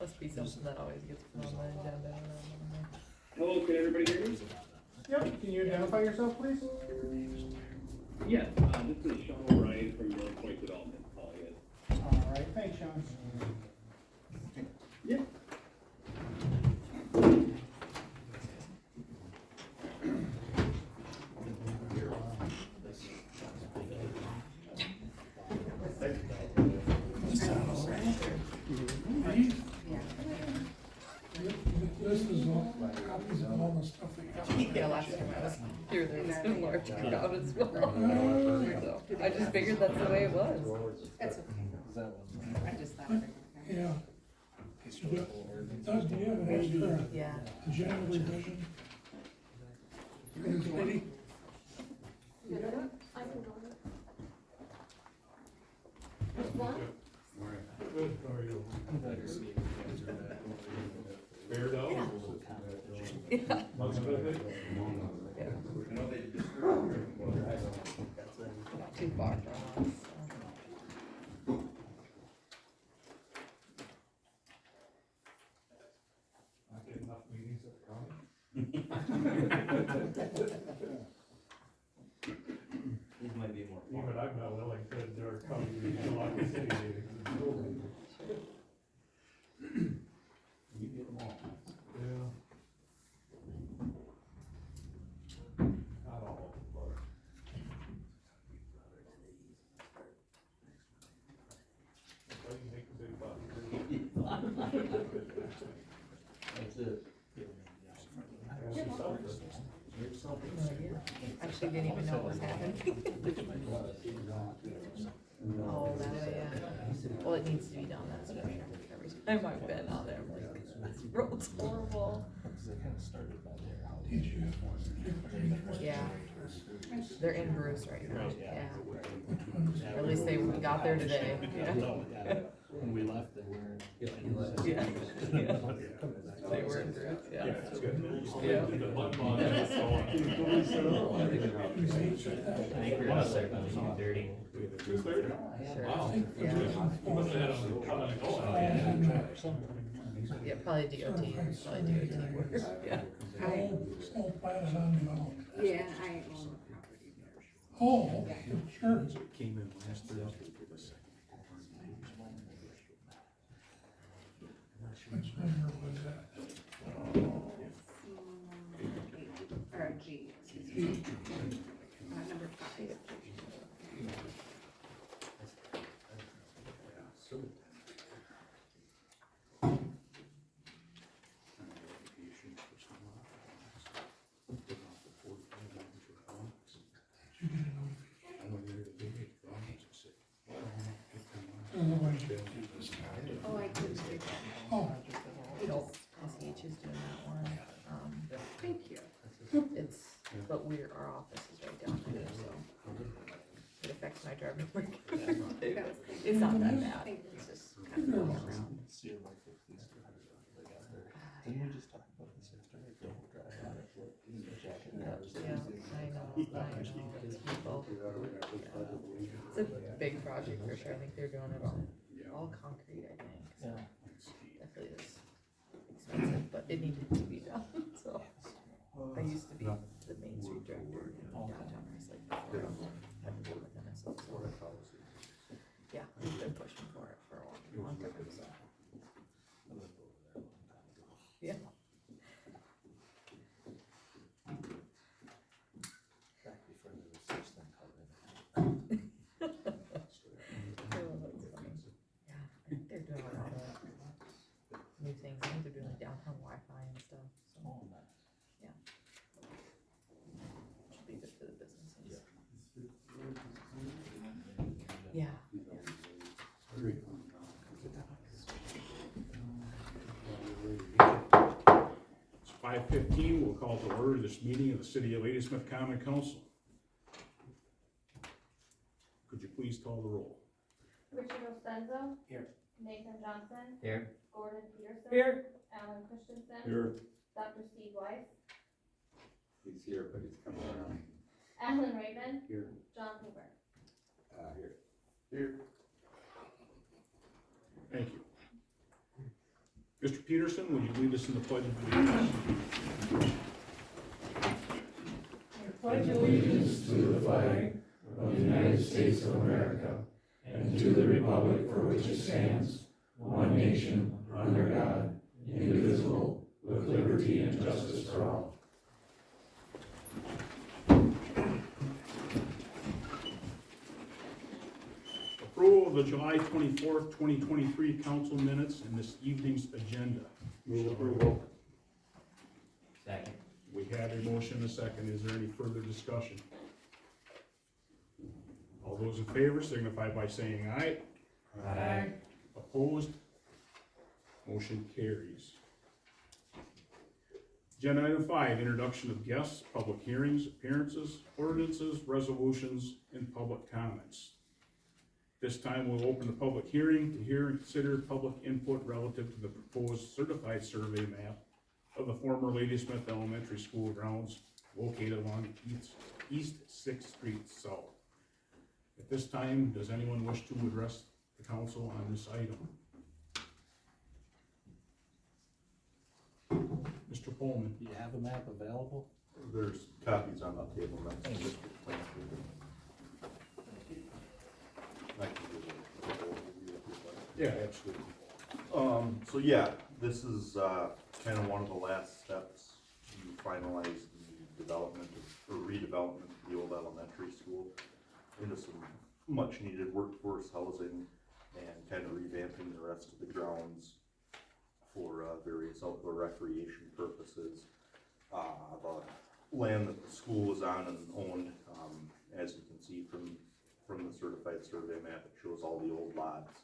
Must be something that always gets put on the agenda. Hello, can everybody hear me? Yep, can you identify yourself, please? Yes, this is Sean O'Brien from North Point Development calling in. All right, thanks, Sean. Yeah. This is all copies of all the stuff we got. Yeah, last time I was here, there was a large crowd as well. So, I just figured that's the way it was. That's okay. I just thought. Yeah. Doug, do you have an extra Yeah. agenda revision? For this lady? I can go ahead. One? Good, how are you? Fair though? Yeah. Most of it? Yeah. Not too far from us. Not get enough meetings at the county? These might be more. Even I'm not willing to, there are county meetings, a lot of city meetings. You get them all. Yeah. Not all of them, but. That's why you make the big bucks. That's it. No idea. Actually didn't even know what was happening. Oh, that way, yeah. Well, it needs to be done, that's for sure. Every time I've been on there, I'm like, this road's horrible. Did you? Yeah. They're in Bruce right now, yeah. Or at least they got there today, yeah. When we left, they weren't. Yeah. They were in Bruce, yeah. It's good. Yeah. The mud mud and so on. I think we're gonna start being dirty. 2:30? Sure. Wow. Yeah. You must have had them coming and going. Yeah, probably DOT, work, yeah. Small plat is undeveloped. Yeah, I own the property there. Oh, sure. Came in last Thursday. Which number was that? Or G, excuse me. Number 5. Oh, I couldn't do that. Oh, Nope, SEH is doing that one, Thank you. it's, but our office is right down there, so. It affects my driving work. It's not that bad, it's just kind of going around. Didn't we just talk about this yesterday? Don't drive on it. Yeah, I know, it's people. It's a big project for sure, I think they're doing it all concrete, I think, so. Definitely is expensive, but it needed to be done, so. I used to be the Main Street director in downtown Islip before, I had to work with MSL, so. Yeah, we've been pushing for it for a long time, so. Yeah. Back before there was such thing called it. Oh, that's funny. Yeah, I think they're doing a lot of new things. I think they're doing like downtown Wi-Fi and stuff, so. Oh, nice. Yeah. Should be good for the businesses. Yeah. It's 5:15, we'll call to order this meeting of the City of Ladysmith Common Council. Could you please call the roll? Richard Ostenzo. Here. Nathan Johnson. Here. Gordon Peterson. Here. Alan Christensen. Here. Dr. Steve Weiss. He's here, but he's coming around. Alan Raven. Here. John Hoover. Here. Thank you. Mr. Peterson, will you lead us in the pledge of allegiance? Pledge allegiance to the flag of the United States of America and to the republic for which it stands, one nation, under God, indivisible, with liberty and justice for all. Approval of the July 24th, 2023 council minutes and this evening's agenda. Move approval. Second. We have a motion and a second. Is there any further discussion? All those in favor signify by saying aye. Aye. Opposed? Motion carries. Agenda item 5, introduction of guests, public hearings, appearances, ordinances, resolutions, and public comments. This time we'll open the public hearing to hear and consider public input relative to the proposed certified survey map of the former Ladysmith Elementary School grounds located along East 6th Street South. At this time, does anyone wish to address the council on this item? Mr. Pullman. Do you have a map available? There's copies on the table now. Thank you. I can give a overview if you'd like. Yeah, absolutely. So yeah, this is, kind of one of the last steps to finalize the development or redevelopment of the old elementary school into some much needed workforce housing and kind of revamping the rest of the grounds for various outdoor recreation purposes. The land that the school was on and owned, as you can see from the certified survey map, it shows all the old lots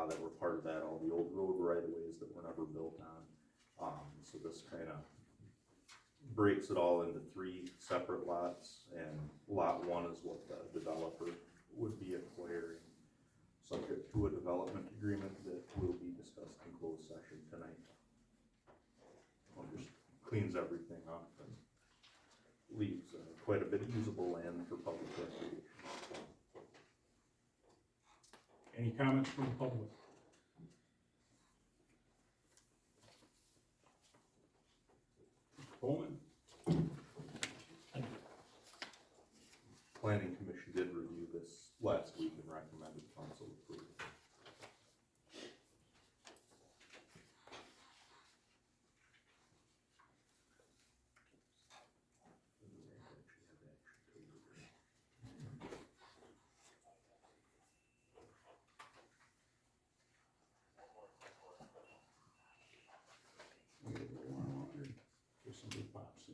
that were part of that, all the old road right-of-ways that were never built on. So this kind of breaks it all into 3 separate lots, and lot 1 is what the developer would be acquiring, subject to a development agreement that will be discussed in closed session tonight. Just cleans everything up and leaves quite a bit of usable land for public recreation. Any comments from the public? Mr. Pullman? Planning Commission did review this last week and recommended council approval. If somebody pops in.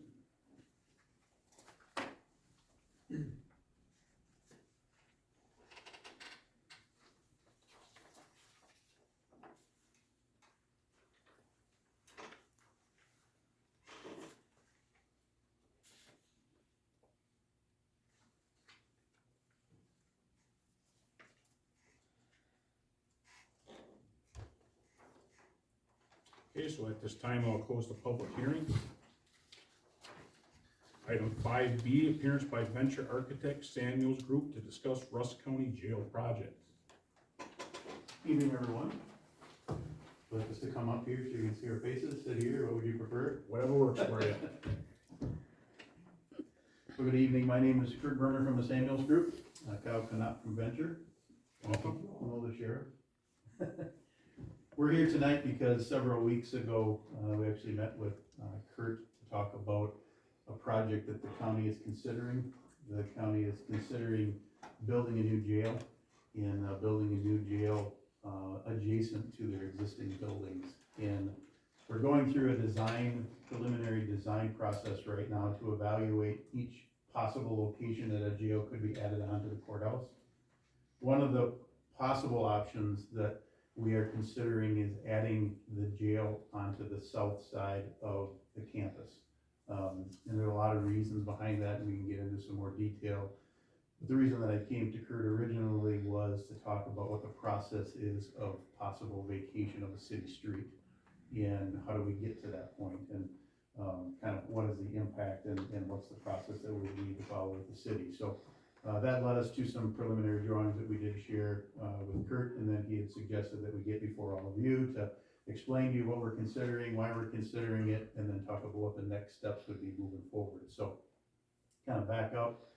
Okay, so at this time, I'll close the public hearing. Item 5B, appearance by Venture Architect Samuels Group to discuss Rusk County Jail project. Evening, everyone. Would like us to come up here so you can see our faces, sit here, what would you prefer? Whatever works for you. So good evening, my name is Kurt Berner from the Samuels Group, Kyle Knott from Venture. Welcome. Hello, the sheriff. We're here tonight because several weeks ago, we actually met with Kurt to talk about a project that the county is considering. The county is considering building a new jail and building a new jail adjacent to their existing buildings. And we're going through a preliminary design process right now to evaluate each possible location that a jail could be added onto the courthouse. One of the possible options that we are considering is adding the jail onto the south side of the campus. And there are a lot of reasons behind that, and we can get into some more detail. But the reason that I came to Kurt originally was to talk about what the process is of possible vacation of a city street, and how do we get to that point, and kind of what is the impact, and what's the process that we need to follow with the city. So that led us to some preliminary drawings that we did share with Kurt, and then he had suggested that we get before all of you to explain to you what we're considering, why we're considering it, and then talk about what the next steps would be moving forward. So, kind of back up,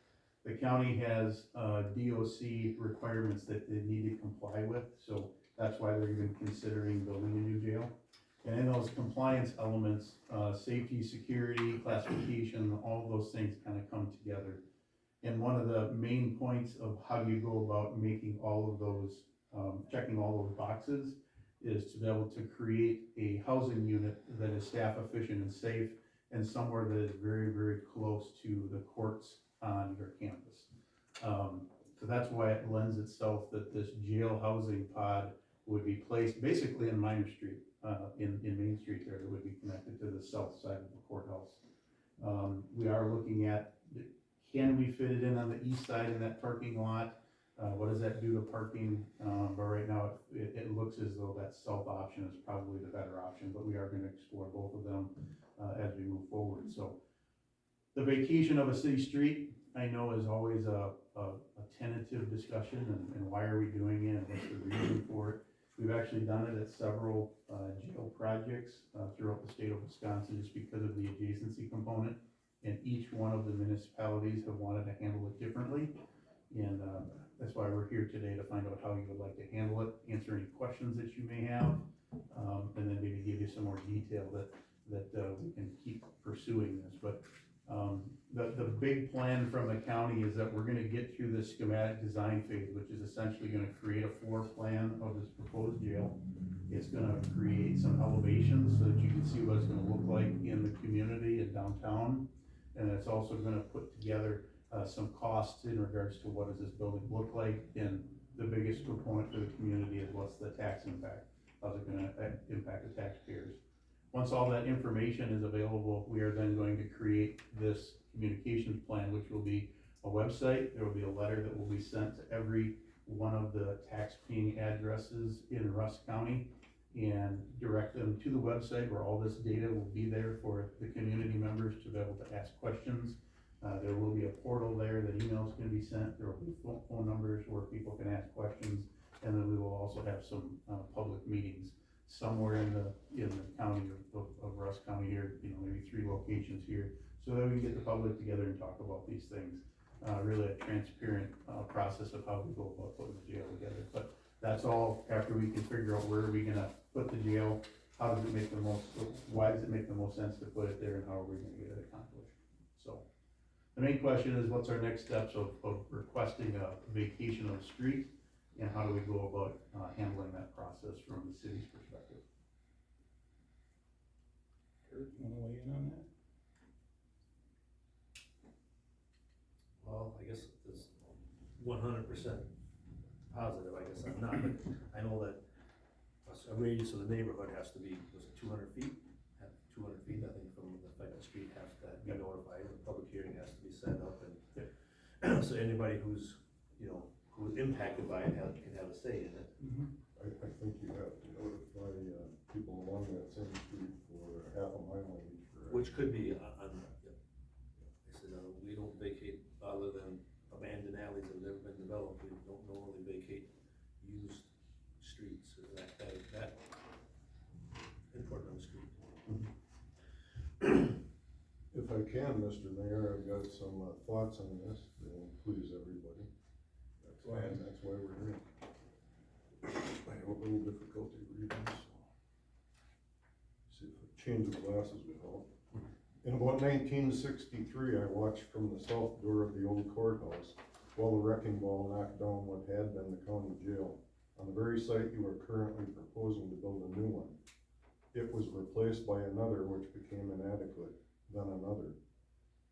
the county has, DOC requirements that they need to comply with, so that's why they're even considering building a new jail. And in those compliance elements, safety, security, classification, all those things kind of come together. And one of the main points of how you go about making all of those, checking all those boxes, is to be able to create a housing unit that is staff efficient and safe, and somewhere that is very, very close to the courts on your campus. So that's why it lends itself that this jail housing pod would be placed basically in Minor Street, in Main Street there, that would be connected to the south side of the courthouse. We are looking at, can we fit it in on the east side in that parking lot? What does that do to parking? But right now, it looks as though that south option is probably the better option, but we are gonna explore both of them, as we move forward. So the vacation of a city street, I know, is always a tentative discussion, and why are we doing it, and what's the reason for it? We've actually done it at several jail projects throughout the state of Wisconsin, just because of the adjacency component, and each one of the municipalities have wanted to handle it differently, and that's why we're here today, to find out how you would like to handle it, answer any questions that you may have, and then maybe give you some more detail that we can keep pursuing this. But the big plan from the county is that we're gonna get through this schematic design phase, which is essentially gonna create a floor plan of this proposed jail. It's gonna create some elevations so that you can see what it's gonna look like in the community and downtown. And it's also gonna put together some costs in regards to what does this building look like, and the biggest component for the community is what's the tax impact, how's it gonna impact the taxpayers. Once all that information is available, we are then going to create this communications plan, which will be a website. There will be a letter that will be sent to every one of the tax-paying addresses in Rusk County, and direct them to the website where all this data will be there for the community members to be able to ask questions. There will be a portal there that emails can be sent. There will be phone numbers where people can ask questions, and then we will also have some public meetings somewhere in the county of Rusk County here, maybe 3 locations here, so that we can get the public together and talk about these things. Really a transparent process of how we go about putting the jail together. But that's all after we can figure out where are we gonna put the jail, how does it make the most, why does it make the most sense to put it there, and how are we gonna get it accomplished? So the main question is, what's our next steps of requesting a vacation of the street, and how do we go about handling that process from the city's perspective? Kurt, you wanna weigh in on that? Well, I guess it's 100% positive, I guess I'm not, but I know that a radius of the neighborhood has to be, was it 200 feet? 200 feet, I think, from the affected street has to be notified, the public hearing has to be set up, and so anybody who's impacted by it can have a say in it. I think you have to notify people along that same street for half a mile on each direction. Which could be on, yeah. They said, we don't vacate, other than abandoned alleys that have never been developed, we don't normally vacate used streets, or that important on the street. If I can, Mr. Mayor, I've got some thoughts on this that will please everybody. That's why we're here. I have a little difficulty reading, so. See if I change the glasses would help. In about 1963, I watched from the south door of the old courthouse while the wrecking ball knocked down what had been the county jail, on the very site you are currently proposing to build a new one. It was replaced by another which became inadequate, then another.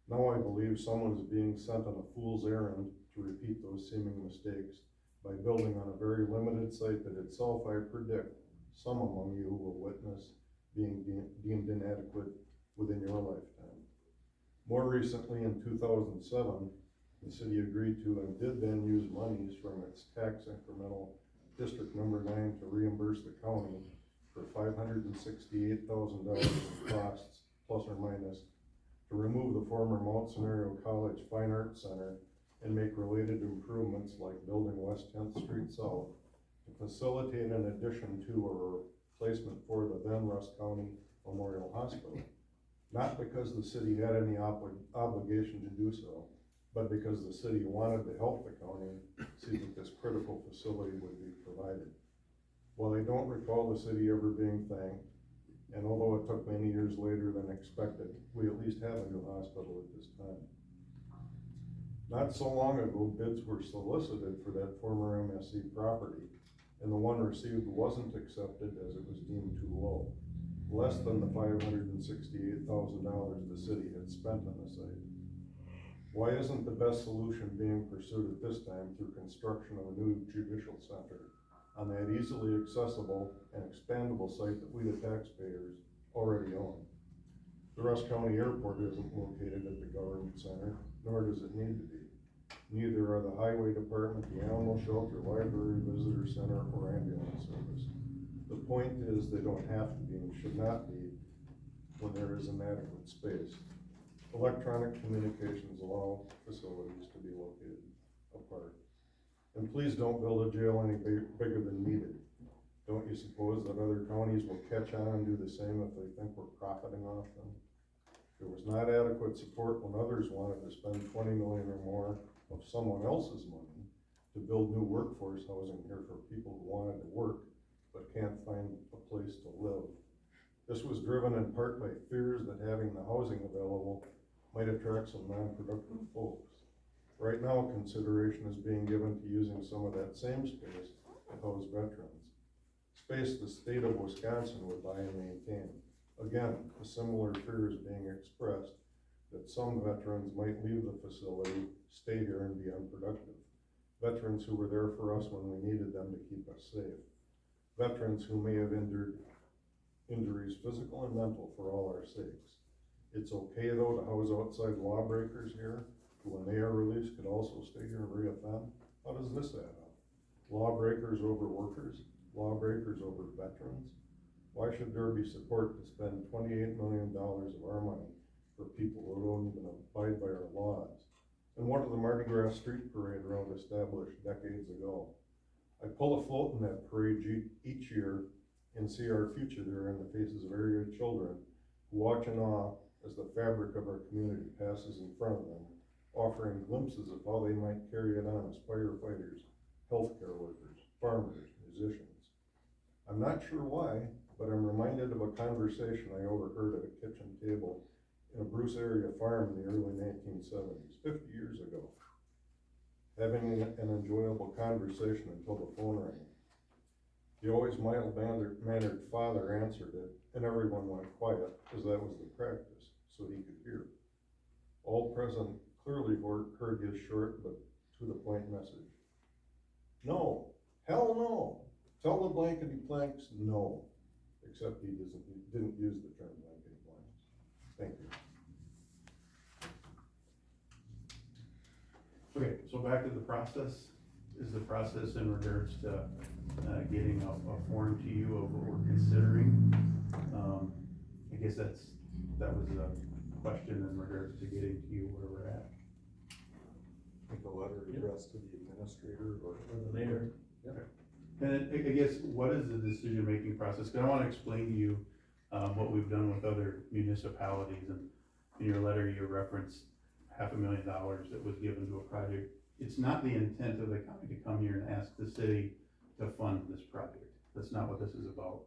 Now I believe someone is being sent on a fool's errand to repeat those seeming mistakes by building on a very limited site that itself, I predict, some among you will witness being deemed inadequate within your lifetime. More recently, in 2007, the city agreed to and did then use monies from its tax incremental District Number 9 to reimburse the county for $568,000 in costs, plus or minus, to remove the former Mount Scenario College Fine Arts Center and make related improvements like building West 10th Street South to facilitate an addition to or replacement for the then Russ County Memorial Hospital. Not because the city had any obligation to do so, but because the city wanted to help the county see that this critical facility would be provided. While I don't recall the city ever being thanked, and although it took many years later than expected, we at least have a new hospital at this time. Not so long ago, bids were solicited for that former MSC property, and the one received wasn't accepted as it was deemed too low, less than the $568,000 the city had spent on the site. Why isn't the best solution being pursued at this time through construction of a new judicial center on that easily accessible and expandable site that we, the taxpayers, already own? The Russ County Airport isn't located at the government center, nor does it need to be. Neither are the highway department, the animal shelter, library, visitor center, or ambulance service. The point is they don't have to be and should not be when there is inadequate space. Electronic communications allow facilities to be located apart. And please don't build a jail any bigger than needed. Don't you suppose that other counties will catch on and do the same if they think we're profiting off them? There was not adequate support when others wanted to spend $20 million or more of someone else's money to build new workforce housing here for people who wanted to work but can't find a place to live. This was driven in part by fears that having the housing available might attract some non-productive folks. Right now, consideration is being given to using some of that same space to house veterans. Space the state of Wisconsin would buy and maintain. Again, a similar fear is being expressed that some veterans might leave the facility, stay here, and be unproductive. Veterans who were there for us when we needed them to keep us safe. Veterans who may have endured injuries, physical and mental, for all our sakes. It's okay, though, to house outside lawbreakers here, who when they are released could also stay here and reoffend? How does this add up? Lawbreakers over workers? Lawbreakers over veterans? Why should there be support to spend $28 million of our money for people who don't even abide by our laws? And what did the Mardi Gras street parade route establish decades ago? I pull a float in that parade each year and see our future there in the faces of area children who watch in awe as the fabric of our community passes in front of them, offering glimpses of how they might carry it on as firefighters, healthcare workers, farmers, musicians. I'm not sure why, but I'm reminded of a conversation I overheard at a kitchen table in a Bruce area farm in the early 1970s, 50 years ago. Having an enjoyable conversation until the phone rang. The always mild-mannered father answered it, and everyone went quiet, as that was the practice, so he could hear. All present clearly heard his short but to-the-point message. No, hell no, tell the blankety planks no, except he didn't use the term blankety planks. Thank you. Okay, so back to the process. Is the process in regards to getting a form to you of what we're considering? I guess that was a question in regards to getting to you where we're at. Like a letter addressed to the administrator or the mayor. And I guess, what is the decision-making process? Because I want to explain to you what we've done with other municipalities, and in your letter you referenced $500,000 that was given to a project. It's not the intent of the county to come here and ask the city to fund this project. That's not what this is about.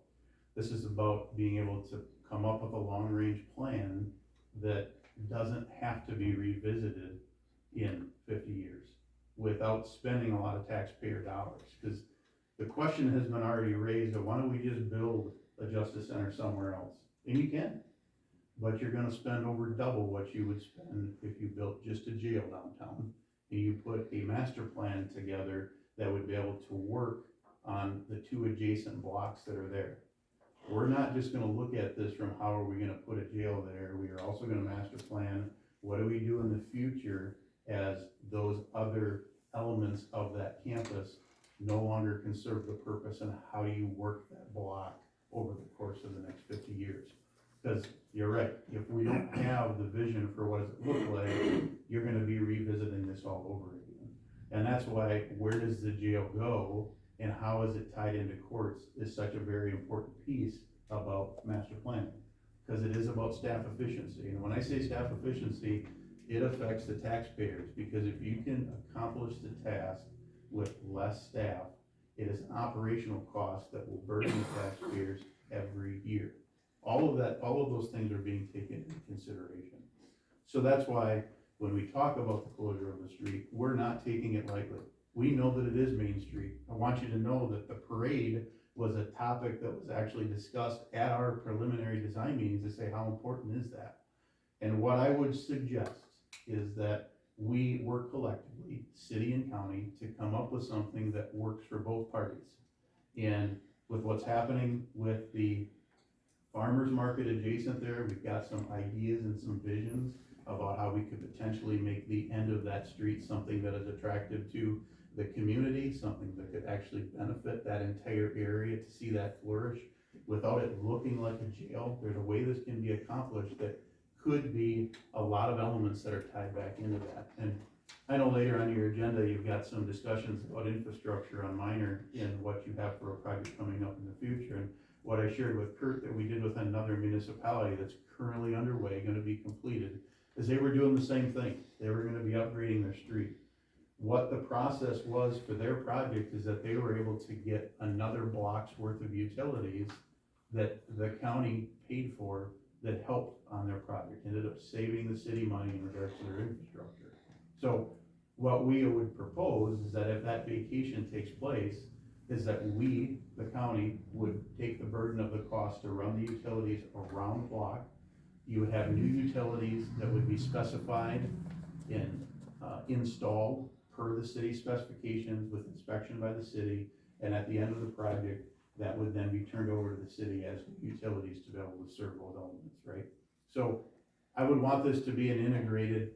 This is about being able to come up with a long-range plan that doesn't have to be revisited in 50 years without spending a lot of taxpayer dollars. Because the question has been already raised of why don't we just build a justice center somewhere else? And you can, but you're gonna spend over double what you would spend if you built just a jail downtown. And you put a master plan together that would be able to work on the two adjacent blocks that are there. We're not just gonna look at this from how are we gonna put a jail there, we are also gonna master plan what do we do in the future as those other elements of that campus no longer can serve the purpose, and how do you work that block over the course of the next 50 years? Because you're right, if we don't have the vision for what does it look like, you're gonna be revisiting this all over again. And that's why, where does the jail go? and how is it tied into courts is such a very important piece about master planning. Because it is about staff efficiency, and when I say staff efficiency, it affects the taxpayers, because if you can accomplish the task with less staff, it is an operational cost that will burden the taxpayers every year. All of those things are being taken into consideration. So that's why when we talk about the closure of the street, we're not taking it lightly. We know that it is Main Street. I want you to know that the parade was a topic that was actually discussed at our preliminary design meetings to say how important is that. And what I would suggest is that we work collectively, city and county, to come up with something that works for both parties. And with what's happening with the farmers market adjacent there, we've got some ideas and some visions about how we could potentially make the end of that street something that is attractive to the community, something that could actually benefit that entire area to see that flourish without it looking like a jail. There's a way this can be accomplished that could be a lot of elements that are tied back into that. And I know later on your agenda, you've got some discussions about infrastructure on minor in what you have for a project coming up in the future. And what I shared with Kurt that we did with another municipality that's currently underway, gonna be completed, is they were doing the same thing. They were gonna be upgrading their street. What the process was for their project is that they were able to get another block's worth of utilities that the county paid for that helped on their project, ended up saving the city money in regards to their infrastructure. So what we would propose is that if that vacation takes place, is that we, the county, would take the burden of the cost to run the utilities around the block. You would have new utilities that would be specified and installed per the city specifications with inspection by the city, and at the end of the project, that would then be turned over to the city as utilities to be able to serve those elements, right? So I would want this to be an integrated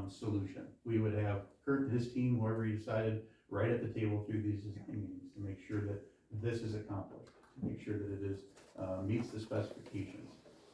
solution. We would have Kurt and his team, whoever he decided, right at the table through these design meetings to make sure that this is accomplished, to make sure that it is meets the specifications.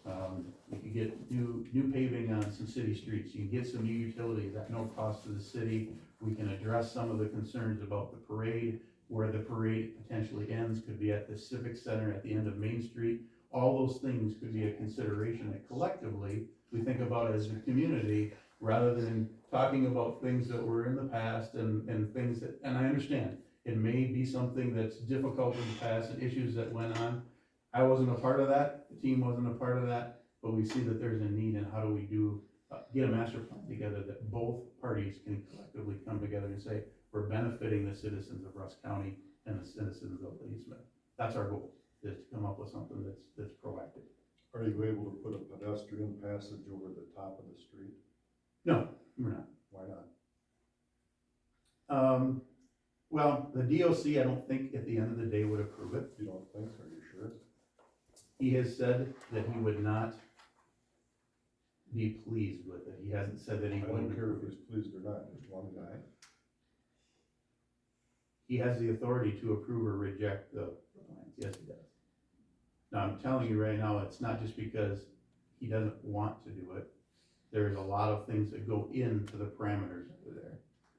You can get new paving on some city streets. You can get some new utilities at no cost to the city. We can address some of the concerns about the parade, where the parade potentially ends, could be at the Civic Center at the end of Main Street. All those things could be a consideration that collectively we think about as a community, rather than talking about things that were in the past and things that, and I understand, it may be something that's difficult in the past and issues that went on. I wasn't a part of that, the team wasn't a part of that, but we see that there's a need, and how do we get a master plan together that both parties can collectively come together and say, we're benefiting the citizens of Rusk County and the citizens of Ladysmith. That's our goal, is to come up with something that's proactive. Are you able to put a pedestrian passage over the top of the street? No, we're not. Why not? Well, the DOC, I don't think at the end of the day would approve it. You don't think so, are you sure? He has said that he would not be pleased with it. He hasn't said that he I don't wouldn't care if approve it. he's pleased or not, just one guy. He has the authority to approve or reject the plans. Yes, he does. Now, I'm telling you right now, it's not just because he doesn't want to do it. There's a lot of things that go into the parameters over there.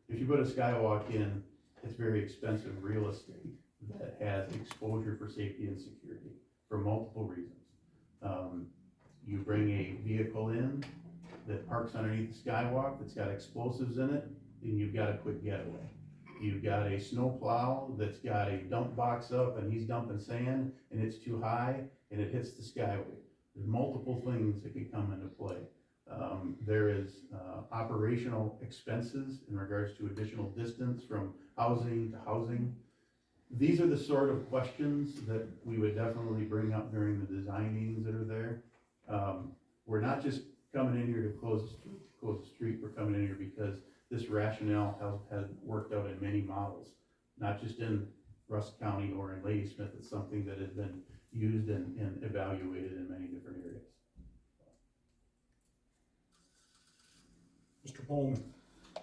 If you put a skywalk in, it's very expensive real estate that has exposure for safety and security for multiple reasons. You bring a vehicle in that parks underneath the skywalk that's got explosives in it, then you've got a quick getaway. You've got a snowplow that's got a dump box up and he's dumping sand and it's too high and it hits the skyway. There's multiple things that could come into play. There is operational expenses in regards to additional distance from housing to housing. These are the sort of questions that we would definitely bring up during the design meetings that are there. We're not just coming in here to close the street, we're coming in here because this rationale has worked out in many models, not just in Rusk County or in Ladysmith. It's something that has been used and evaluated in many different areas. Mr. Pullman.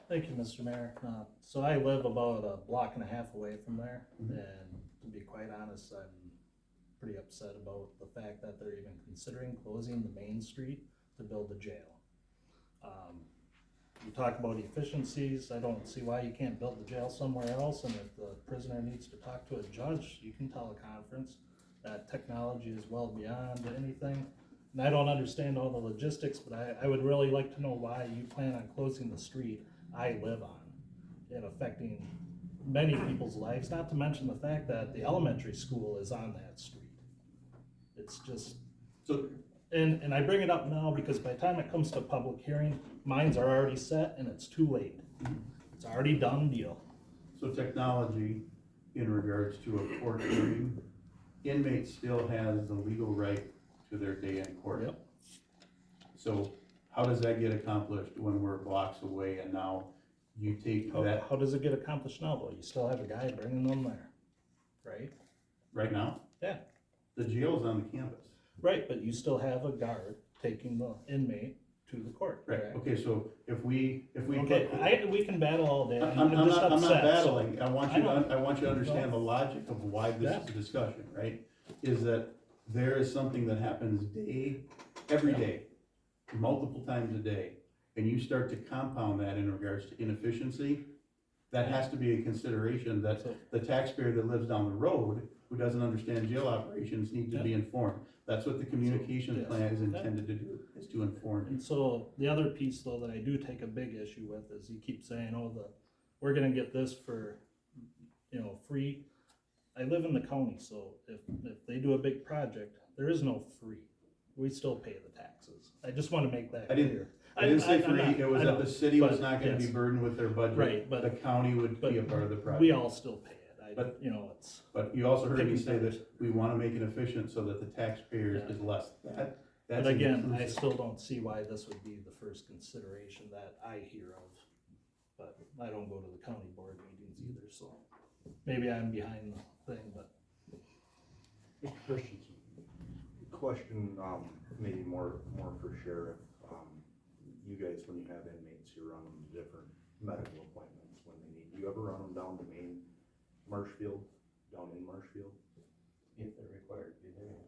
Thank you, Mr. Mayor. So I live about a block and a half away from there, and to be quite honest, I'm pretty upset about the fact that they're even considering closing the main street to build a jail. you talk about efficiencies, I don't see why you can't build the jail somewhere else, and if the prisoner needs to talk to a judge, you can teleconference. That technology is well beyond anything. And I don't understand all the logistics, but I would really like to know why you plan on closing the street I live on and affecting many people's lives, not to mention the fact that the elementary school is on that street. It's just, So, and I bring it up now because by the time it comes to public hearing, mines are already set and it's too late. It's already done deal. so technology in regards to a court hearing, inmate still has the legal right to their day in court. Yep. So how does that get accomplished when we're blocks away and now you take that How does it get accomplished now, though? You still have a guy bringing them there, right? right now? Yeah. The jail's on the campus. Right, but you still have a guard taking the inmate to the court, Right, correct? okay, so if we Okay, we can battle all day. I'm just not upset, so- battling, I want you to, I know. I want you to understand the logic of why this is a discussion, right? Is that there is something that happens every day, multiple times a day, and you start to compound that in regards to inefficiency, that has to be a consideration that the taxpayer that lives down the road, who doesn't understand jail operations, need to be informed. That's what the communication Yes. plan is intended to do, is to inform you. And so the other piece though that I do take a big issue with is you keep saying, oh, we're gonna get this for, free. I live in the county, so if they do a big project, there is no free. We still pay the taxes. I just wanna make that I didn't- clear. I didn't say I'm free, not- it was I that know, the city was but not gonna be yes. burdened with their budget. Right, but- The county would be a part of the project. We all still pay it. But- It's. But you also heard me Picking say fingers. that we wanna make it efficient so that the taxpayers Yeah. is less. That's But again, I inclusive. still don't see why this would be the first consideration that I hear of. But I don't go to the county board meetings either, so maybe I'm behind the thing, but. Mr. Christensen. Question, maybe more for sheriff, you guys, when you have inmates, you run them to different medical appointments when they need, do you ever run them down to Marshfield, down in Marshfield? If they're required to be there.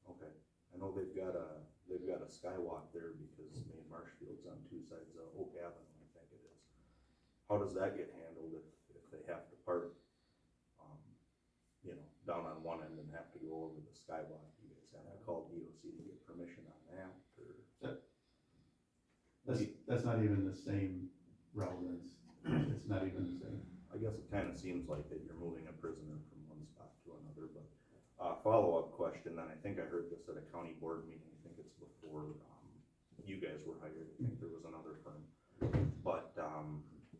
Okay, I know they've got a skywalk there because Main Marshfield's on two sides of Oak Avenue, I think it is. How does that get handled if they have to park, down on one end and have to go over the skywalk? You guys have to call DOC to get permission on that, or? That's not even the same relevance. It's not even the same. I guess it kinda seems like that you're moving a prisoner from one spot to another, but, follow-up question, then I think I heard this at a county board meeting, I think it's before, you guys were hired, I think there was another firm. But,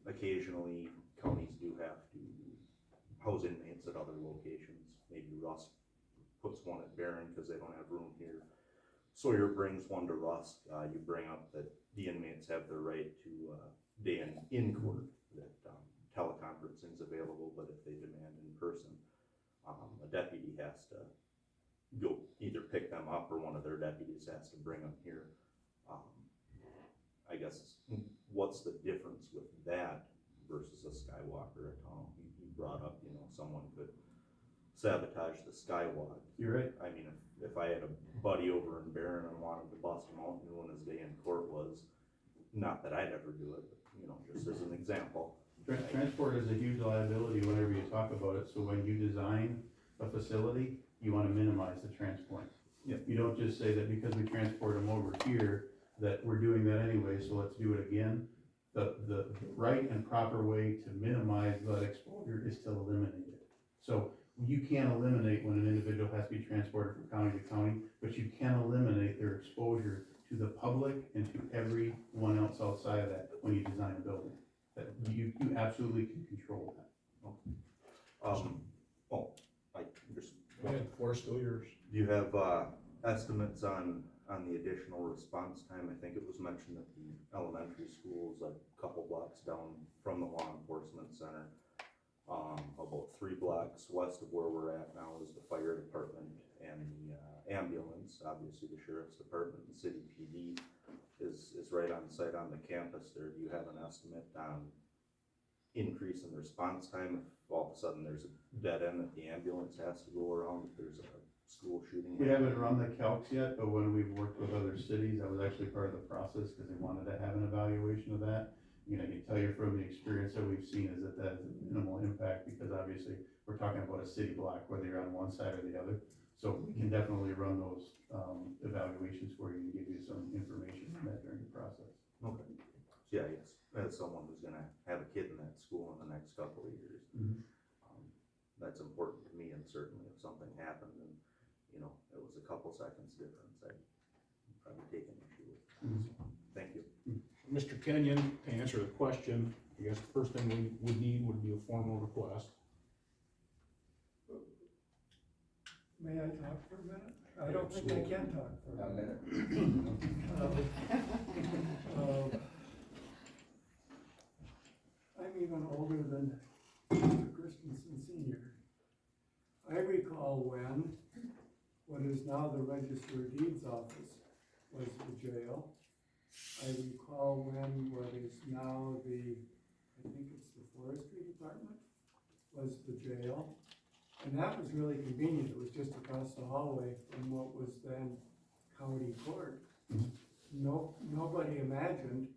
occasionally, counties do have to house inmates at other locations. Maybe Rusk puts one at Barron because they don't have room here. Sawyer brings one to Rusk. You bring up that the inmates have the right to day in court, that teleconferencing is available, but if they demand in person, a deputy has to go either pick them up or one of their deputies has to bring them here. I guess, what's the difference with that versus a skywalker at home? You brought up, someone could sabotage the skywalk. You're right. I mean, if I had a buddy over in Barron and wanted to bust him out, knew when his day in court was, not that I'd ever do it, but, just as an example. Transport is a huge liability whenever you talk about it, so when you design a facility, you wanna minimize the transport. Yep. You don't just say that because we transport them over here, that we're doing that anyway, so let's do it again. The right and proper way to minimize that exposure is to eliminate it. So you can't eliminate when an individual has to be transported from county to county, but you can eliminate their exposure to the public and to everyone else outside of that when you design a building. That you absolutely can control that. Go ahead, floor still yours. Do you have, estimates on the additional response time? I think it was mentioned that the elementary school is a couple blocks down from the law enforcement center. About 3 blocks west of where we're at now is the fire department and the ambulance. Obviously, the sheriff's department and city PD is right on site on the campus there. Do you have an estimate on increase in response time if all of a sudden there's a dead end that the ambulance has to go around if there's a school shooting? We haven't run the calcs yet, but when we've worked with other cities, that was actually part of the process because they wanted to have an evaluation of that. I can tell you from the experience that we've seen is that that has minimal impact, because obviously we're talking about a city block, whether you're on one side or the other. So we can definitely run those, evaluations for you and give you some information from that during the process. Okay. Yeah, yes, as someone who's gonna have a kid in that school in the next couple of years. That's important to me, and certainly if something happened and, it was a couple seconds difference, I'd probably take an issue with that. So, thank you. Mr. Kenyon, to answer the question, I guess the first thing we would need would be a formal request. May I talk for a minute? I don't think I can talk for a minute. I'm even older than Mr. Christensen Senior. I recall when what is now the Register of Deeds office was the jail. I recall when what is now I think it's the forestry department, was the jail. And that was really convenient. It was just across the hallway from what was then county court. Nobody imagined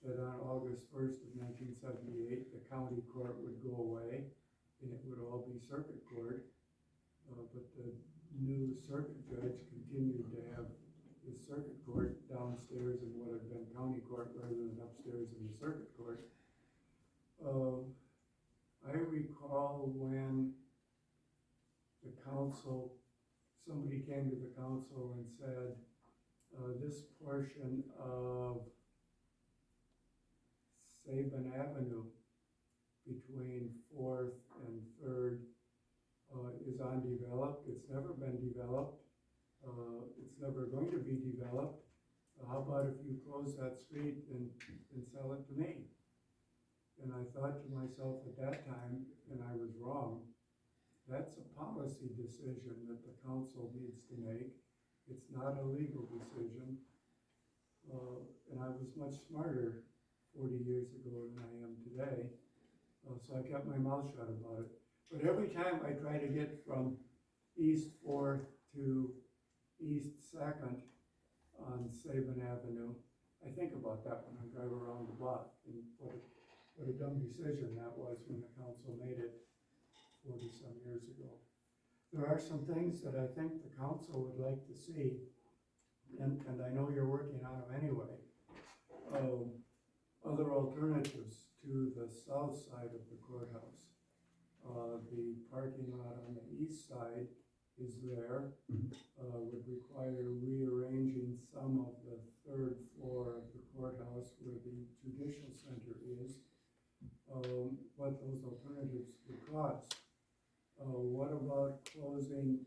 that on August 1st of 1978, the county court would go away and it would all be circuit court. But the new circuit judge continued to have the circuit court downstairs in what had been county court rather than upstairs in the circuit court. I recall when the council, somebody came to the council and said, this portion of Sabin Avenue between 4th and 3rd is undeveloped. It's never been developed. It's never going to be developed. How about if you close that street and sell it to me? And I thought to myself at that time, and I was wrong, that's a policy decision that the council needs to make. It's not a legal decision. And I was much smarter 40 years ago than I am today. So I kept my mouth shut about it. But every time I try to get from East 4th to East 2nd on Sabin Avenue, I think about that when I drive around the block, and what a dumb decision that was when the council made it 40-some years ago. There are some things that I think the council would like to see, and I know you're working on them anyway. Other alternatives to the south side of the courthouse. The parking lot on the east side is there, would require rearranging some of the 3rd floor of the courthouse where the judicial center is. What those alternatives would cost. What about closing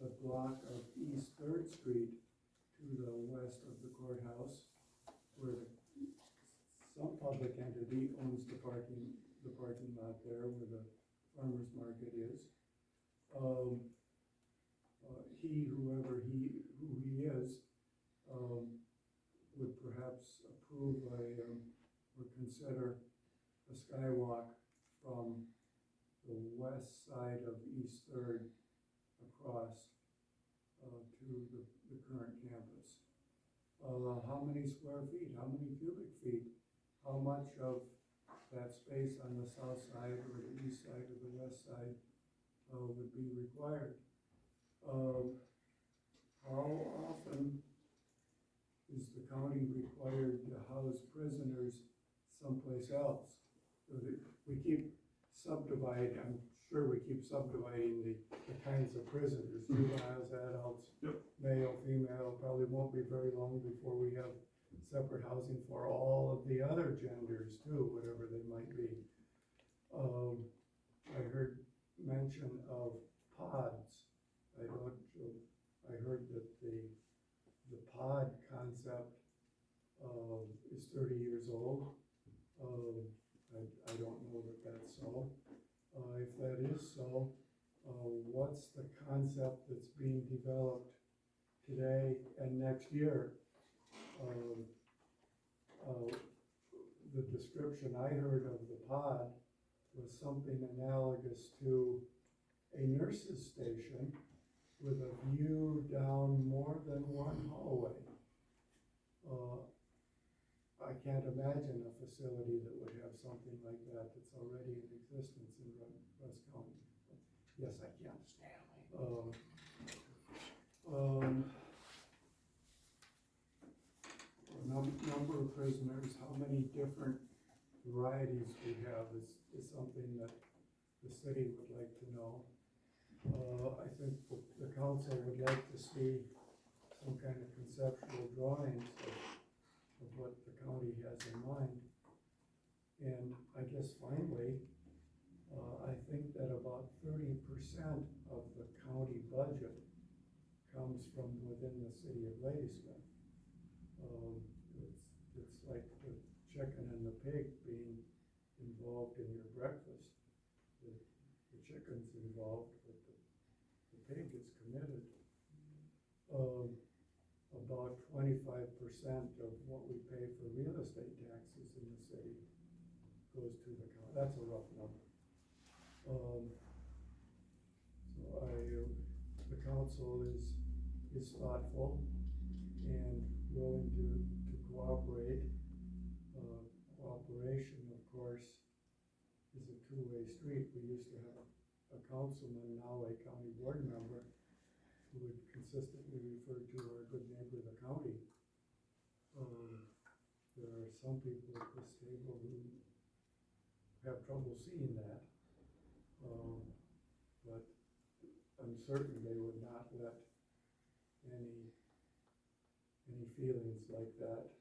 the block of East 3rd Street to the west of the courthouse, where some public entity owns the parking lot there where the farmer's market is. Whoever he is, would perhaps approve or consider a skywalk from the west side of East 3rd across to the current campus. How many square feet? How many cubic feet? How much of that space on the south side or the east side or the west side would be required? How often is the county required to house prisoners someplace else? We keep subdividing, I'm sure we keep subdividing the kinds of prisoners, juveniles, adults, male, female. Probably won't be very long before we have separate housing for all of the other genders too, whatever they might be. I heard mention of pods. I heard that the pod concept is 30 years old. I don't know that that's so. If that is so, what's the concept that's being developed today and next year? The description I heard of the pod was something analogous to a nurse's station with a view down more than one hallway. I can't imagine a facility that would have something like that that's already in existence in Russ County. Yes, I can. Number of prisoners, how many different varieties we have is something that the city would like to know. I think the council would like to see some kind of conceptual drawings of what the county has in mind. And I guess finally, I think that about 30% of the county budget comes from within the city of Ladysmith. It's like the chicken and the pig being involved in your breakfast. The chicken's involved, but the pig is committed. About 25% of what we pay for real estate taxes in the city goes to the county. That's a rough number. The council is thoughtful and willing to cooperate. Cooperation, of course, is a two-way street. We used to have a councilman, now a county board member, who would consistently refer to our good neighbor, the county. There are some people at this table who have trouble seeing that. But I'm certain they would not let any feelings like that,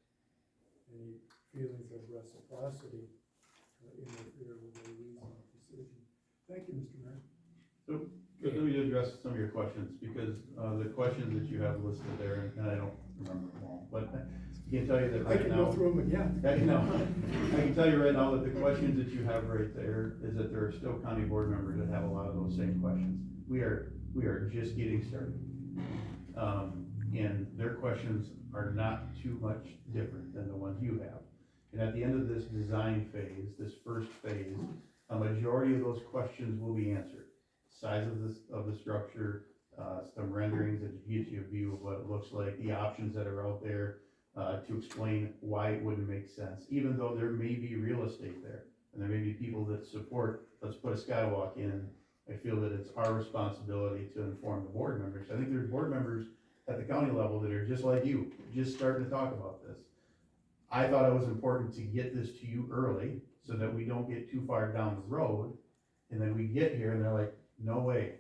any feelings of reciprocity interfere with their reasoned decision. Thank you, Mr. Mayor. So, let me address some of your questions, because the questions that you have listed there, and I don't remember them all, but I can tell you that right now. I can go through them again. I can tell you right now that the questions that you have right there is that there are still county board members that have a lot of those same questions. We are just getting started. And their questions are not too much different than the ones you have. And at the end of this design phase, this first phase, a majority of those questions will be answered. Size of the structure, some renderings that gives you a view of what it looks like, the options that are out there, to explain why it wouldn't make sense, even though there may be real estate there, and there may be people that support, let's put a skywalk in. I feel that it's our responsibility to inform the board members. I think there's board members at the county level that are just like you, just starting to talk about this. I thought it was important to get this to you early, so that we don't get too far down the road, and then we get here and they're like, no way.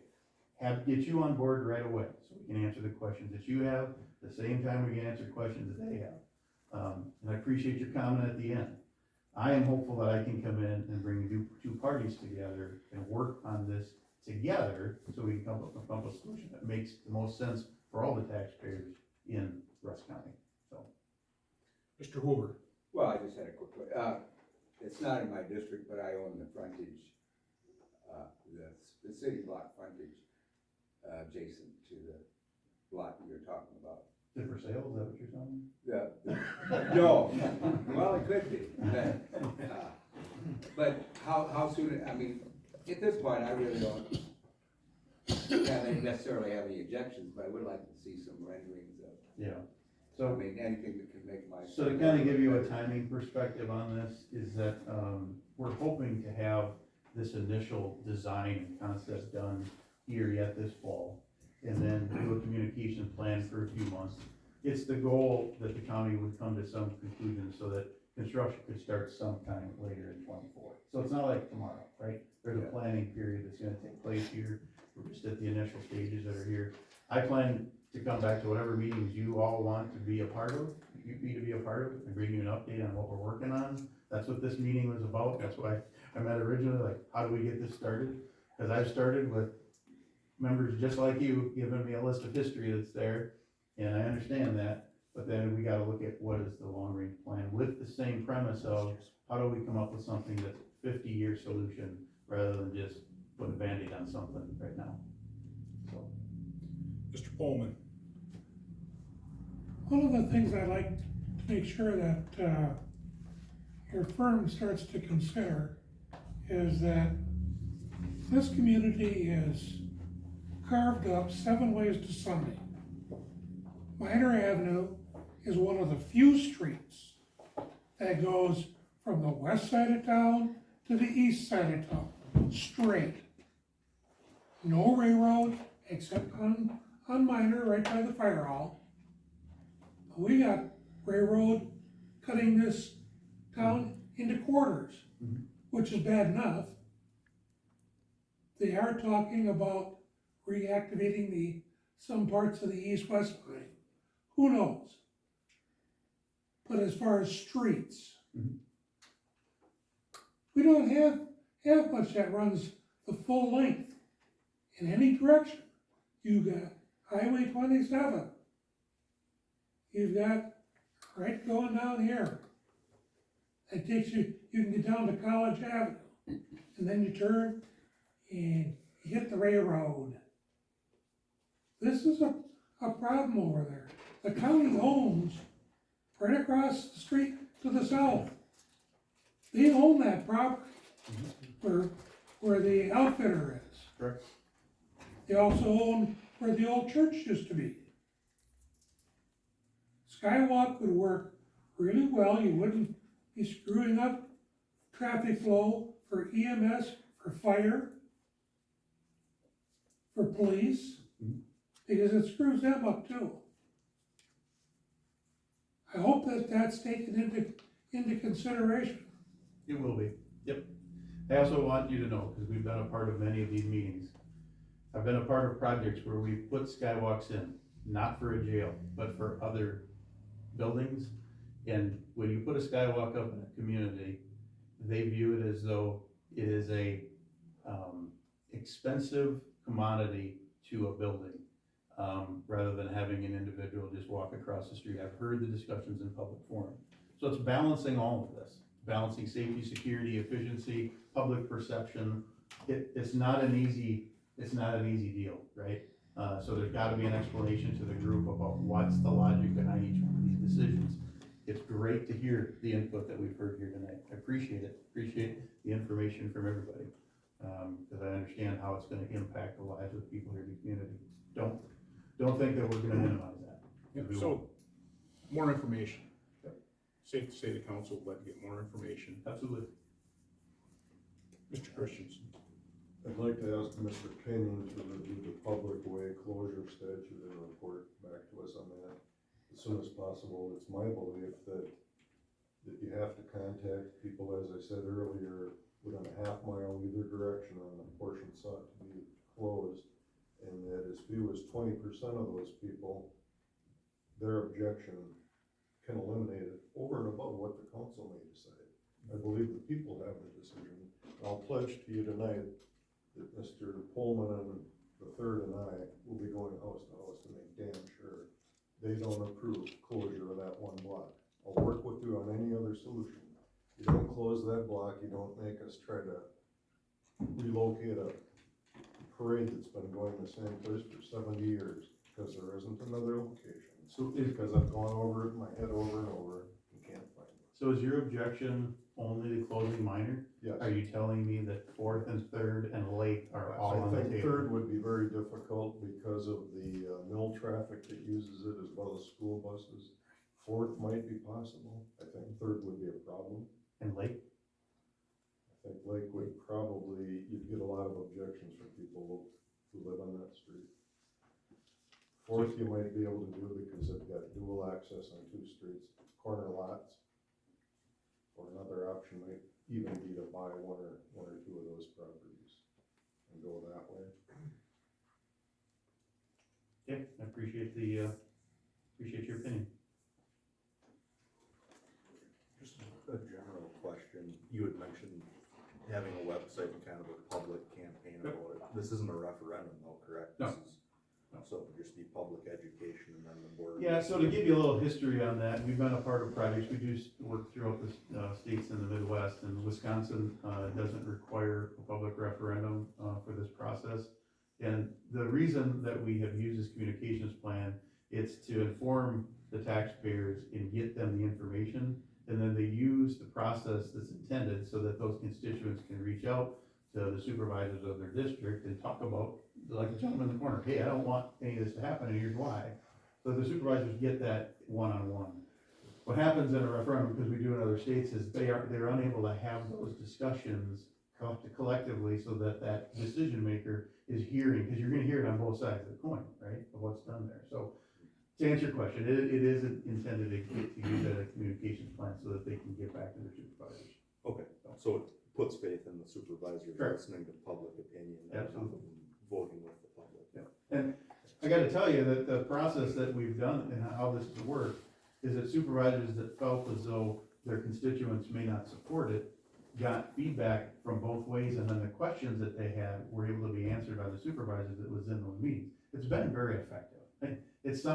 Get you on board right away, so we can answer the questions that you have, the same time we can answer questions that they have. And I appreciate your comment at the end. I am hopeful that I can come in and bring two parties together and work on this together, so we can come up with a solution that makes the most sense for all the taxpayers in Russ County, so. Mr. Hoover. Well, I just had a quick question. It's not in my district, but I own the frontage, the city block frontage, adjacent to the block you're talking about. Is it for sale? Is that what you're saying? No, well, it could be, but how soon, I mean, at this point, I really don't necessarily have any objections, but I would like to see some renderings of. Yeah. So, I mean, anything that can make my. So to kind of give you a timing perspective on this, is that, we're hoping to have this initial design and concept done here yet this fall, and then do a communication plan for a few months. It's the goal that the county would come to some conclusion so that construction could start sometime later in '24. So it's not like tomorrow, right? There's a planning period that's gonna take place here. We're just at the initial stages that are here. I plan to come back to whatever meetings you all want to be a part of, and bring you an update on what we're working on. That's what this meeting was about. That's why I met originally, like, how do we get this started? Because I've started with members just like you, giving me a list of history that's there, and I understand that, but then we gotta look at what is the long-range plan with the same premise of, how do we come up with something that's a 50-year solution, rather than just put a Band-Aid on something right now, so. Mr. Pullman. One of the things I'd like to make sure that your firm starts to consider is that this community is carved up 7 ways to Sunday. Minor Avenue is one of the few streets that goes from the west side of town to the east side of town, straight. No railroad, except on Minor, right by the fire hall. We got railroad cutting this town into quarters, which is bad enough. They are talking about reactivating some parts of the east-west line. Who knows? But as far as streets, we don't have much that runs the full length in any direction. You got Highway 27. You've got right going down here. That takes you can get down to College Avenue, and then you turn and you hit the railroad. This is a problem over there. The county owns right across the street to the south. They own that property where the outfitter is. Correct. They also own where the old church used to be. Skywalk would work really well. You wouldn't be screwing up traffic flow for EMS, for fire, for police, because it screws them up too. I hope that that's taken into consideration. It will be, yep. I also want you to know, because we've been a part of many of these meetings, I've been a part of projects where we put skywalks in, not for a jail, but for other buildings. And when you put a skywalk up in a community, they view it as though it is a expensive commodity to a building, rather than having an individual just walk across the street. I've heard the discussions in public forum. So it's balancing all of this, balancing safety, security, efficiency, public perception. It's not an easy deal, right? So there's gotta be an explanation to the group about what's the logic behind each one of these decisions. It's great to hear the input that we've heard here tonight. I appreciate it, appreciate the information from everybody. Because I understand how it's gonna impact the lives of people here in the community. Don't think that we're gonna minimize that. So, more information. Safe to say the council would like to get more information. Absolutely. Mr. Christensen. I'd like to ask Mr. Kenyon to review the public way closure statute and report back to us on that as soon as possible. It's my belief that you have to contact people, as I said earlier, within a half mile either direction on the portion sought to be closed, and that as few as 20% of those people, their objection can eliminate it over and above what the council may decide. I believe the people have the decision. I'll pledge to you tonight that Mr. Pullman and the third and I will be going house to house to make damn sure they don't approve closure of that one block. I'll work with you on any other solution. You don't close that block, you don't make us try to relocate a parade that's been going the same place for 70 years, because there isn't another location. So Because I've gone over it in my head over and over and can't find it. So is your objection only to closing Minor? Yes. Are you telling me that Fourth and Third and Lake are all on the I think table? Third would be very difficult because of the mill traffic that uses it, as well as school buses. Fourth might be possible. I think Third would be a problem. And Lake? I think Lake would probably, you'd get a lot of objections from people who live on that street. Fourth, you might be able to do because they've got dual access on 2 streets, corner lots. Or another option might even be to buy one or two of those properties and go that way. Yeah, I appreciate your opinion. Just a general question. You had mentioned having a website and kind of a public campaign about it. This isn't a referendum though, correct? No. This is, so it would just be public education and then the board. Yeah, so to give you a little history on that, we've been a part of projects, we do work throughout the states in the Midwest, and Wisconsin doesn't require a public referendum for this process. And the reason that we have used this communications plan, it's to inform the taxpayers and get them the information, and then they use the process that's intended so that those constituents can reach out to the supervisors of their district and talk about, like the gentleman in the corner, hey, I don't want any of this to happen, and here's why. So the supervisors get that one-on-one. what happens in a referendum, because we do in other states, is they're unable to have those discussions collectively so that that decision maker is hearing, because you're gonna hear it on both sides of the coin, right, of what's done there. So to answer your question, it is intended to use that as a communications plan so that they can get back to their supervisors. Okay, so it puts faith in the supervisors Correct. listening to public opinion. Absolutely. And voting with the public. Yeah. And I gotta tell you that the process that we've done and how this has worked is that supervisors that felt as though their constituents may not support it got feedback from both ways, and then the questions that they had were able to be answered by the supervisors that was in those meetings. It's been very effective.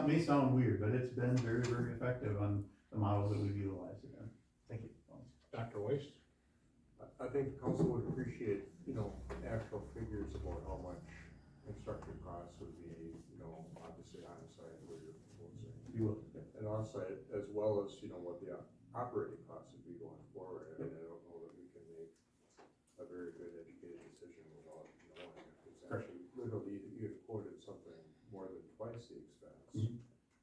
May sound weird, but it's been very, very effective on the models that we've utilized again. Thank you. Dr. Weiss? I think the council would appreciate, actual figures about how much construction costs would be, obviously on-site where you're proposing. You will. And on-site, as well as, what the operating costs would be going forward. I mean, I don't know that we can make a very good educated decision without knowing if it's actually, literally, you had quoted something more than twice the expense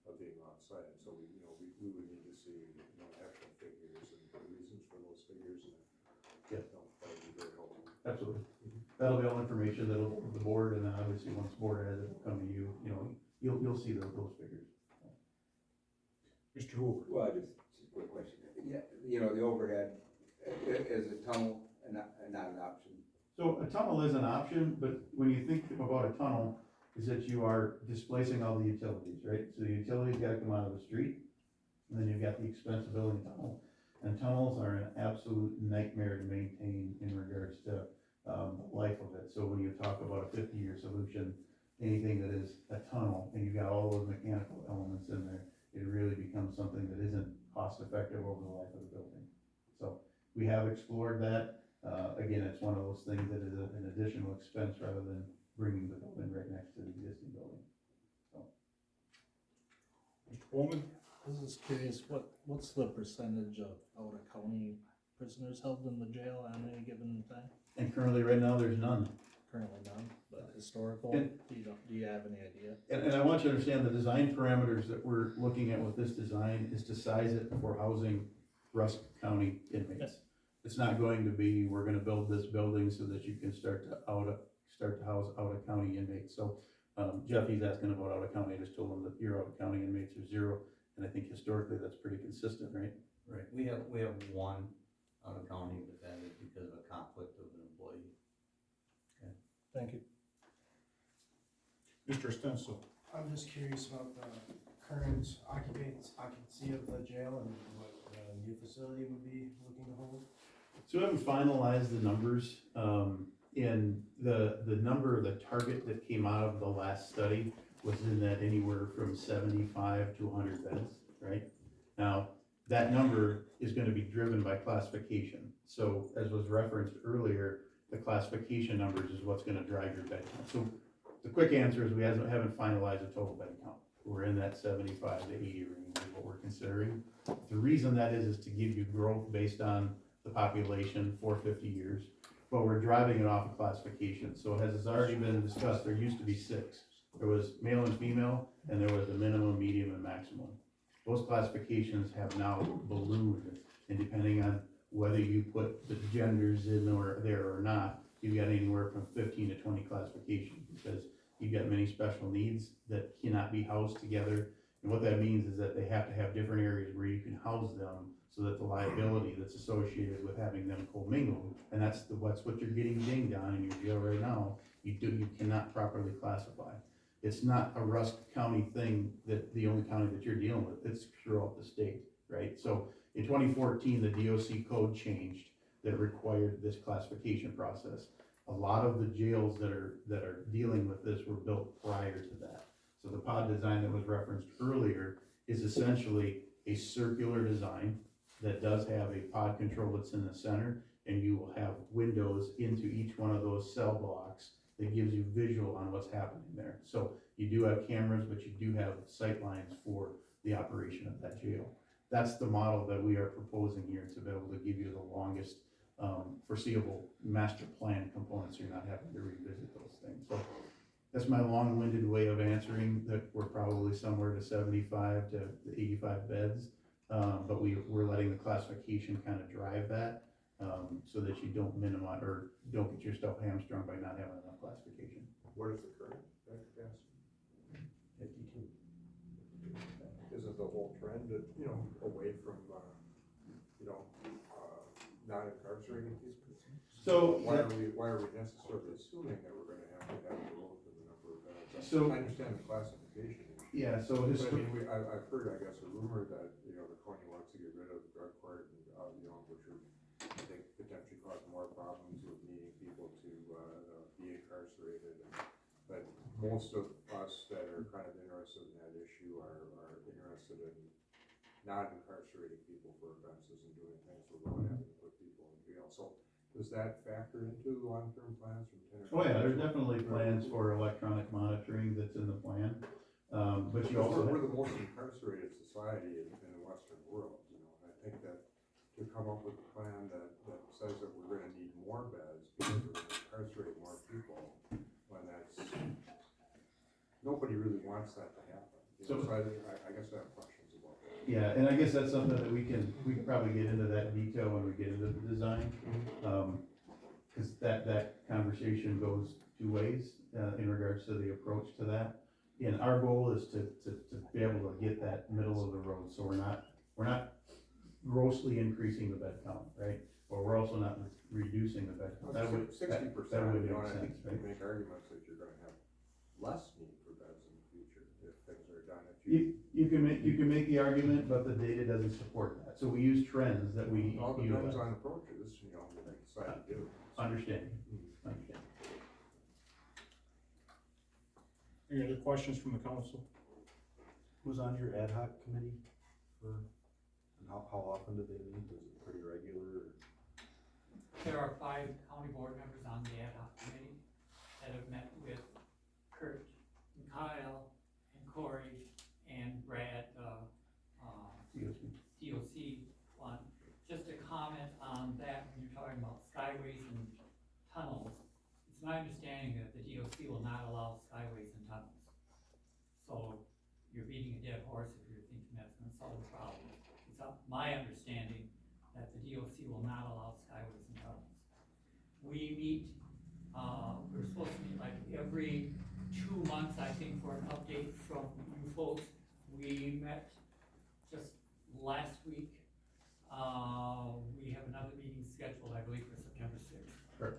of being on-site. So we would need to see, actual figures and the reasons for those figures. And, Yeah. that would be very helpful. Absolutely. That'll be all information that'll go to the board, and then obviously once the board has it, it'll come to you, you'll see those figures. Mr. Hoover? Well, just a quick question. Yeah, the overhead, is a tunnel not an option? So a tunnel is an option, but when you think about a tunnel, is that you are displacing all the utilities, right? So the utilities gotta come out of the street, and then you've got the expense of building a tunnel. And tunnels are an absolute nightmare to maintain in regards to, the life of it. So when you talk about a 50-year solution, anything that is a tunnel, and you've got all those mechanical elements in there, it really becomes something that isn't cost effective over the life of the building. So we have explored that. Again, it's one of those things that is an additional expense rather than bringing the building right next to the existing building. So. Mr. Coleman? I was just curious, what's the percentage of out-of-county prisoners held in the jail on any given time? And currently, right now, there's none. Currently none, but historical, And- do you have any idea? And I want you to understand the design parameters that we're looking at with this design is to size it for housing Rusk County inmates. It's not going to be, we're gonna build this building so that you can start to house out-of-county inmates. So, Jeff, he's asking about out-of-county, I just told him that your out-of-county inmates are 0, and I think historically that's pretty consistent, right? Right, we have one out of county, but that is because of a conflict of an employee. Okay. Thank you. Mr. Stencil? I'm just curious about the current occupancy of the jail and what the new facility would be looking to hold. So we haven't finalized the numbers, and the number, the target that came out of the last study was in that anywhere from 75 to 100 beds, right? Now, that number is gonna be driven by classification. So as was referenced earlier, the classification numbers is what's gonna drive your bed count. So the quick answer is we haven't finalized a total bed count. We're in that 75 to 80 range is what we're considering. The reason that is to give you growth based on the population for 50 years, but we're driving it off of classification. So as has already been discussed, there used to be 6. There was male and female, and there was a minimum, medium, and maximum. Those classifications have now ballooned, and depending on whether you put the genders in or there or not, you've got anywhere from 15 to 20 classifications, because you've got many special needs that cannot be housed together. And what that means is that they have to have different areas where you can house them, so that the liability that's associated with having them commingled, and that's what you're getting dinged on in your jail right now, you cannot properly classify. It's not a Rusk County thing, that the only county that you're dealing with, it's throughout the state, right? So in 2014, the DOC code changed that required this classification process. A lot of the jails that are dealing with this were built prior to that. So the pod design that was referenced earlier is essentially a circular design that does have a pod control that's in the center, and you will have windows into each one of those cell blocks that gives you visual on what's happening there. So you do have cameras, but you do have sight lines for the operation of that jail. That's the model that we are proposing here, to be able to give you the longest foreseeable master plan components, so you're not having to revisit those things. So that's my long-winded way of answering that we're probably somewhere to 75 to 85 beds. but we're letting the classification kind of drive that, so that you don't minimize, or don't get yourself hamstrung by not having enough classification. What is the current bed capacity? 52. Isn't the whole trend, away from, not incarcerating people? So, Why are we necessarily assuming that we're gonna have to have a growth in the number of beds? So- I understand the classification issue. yeah, so But I mean, I've heard, I guess, a rumor that, the county wants to get rid of the drug court and, which would, I think, potentially cause more problems with needing people to, be incarcerated. But most of us that are kind of interested in that issue are interested in not incarcerating people for offenses and doing things without having to put people in jail. So does that factor into the long-term plans from 10 or 20 oh yeah, there's years? definitely plans for electronic monitoring that's in the plan, but you also. We're the most incarcerated society in the Western world, and I think that to come up with a plan that says that we're gonna need more beds because we're gonna incarcerate more people, when nobody really wants that to happen. So I guess I have questions about that. Yeah, and I guess that's something that we can probably get into that detail when we get into the design. Cause that conversation goes two ways, in regards to the approach to that. And our goal is to be able to get that middle of the road, so we're not grossly increasing the bed count, right? But we're also not reducing the bed count. That would 60%, that would make I think sense, you right? can make arguments that you're gonna have less need for beds in the future if things are done. You can make the argument, but the data doesn't support that. So we use trends that we All depends utilize. on approaches, what they decide to do. Understand. Any other questions from the council? Who's on your ad hoc committee for, and how often do they meet? Is it pretty regular? Or? There are 5 county board members on the ad hoc committee that have met with Kurt and Kyle and Corey and Brad, DOC one. Just a comment on that, when you're talking about skyways and tunnels, it's my understanding that the DOC will not allow skyways and tunnels. So you're beating a dead horse if you're thinking that's gonna solve the problem. It's my understanding that the DOC will not allow skyways and tunnels. We meet, we're supposed to meet like every 2 months, I think, for an update from you folks. We met just last week. We have another meeting scheduled, I believe, for September 6th. Sure.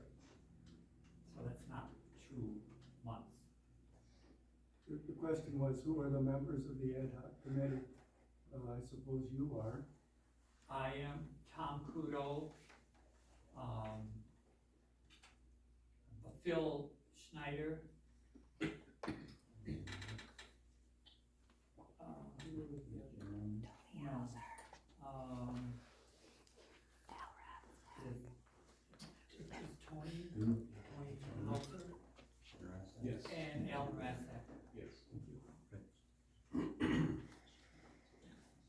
So that's not 2 months. The question was, who are the members of the ad hoc committee? I suppose you are. I am Tom Kudo, Phil Schneider, Tony Hauser, Yes. and Al Rasek. Yes.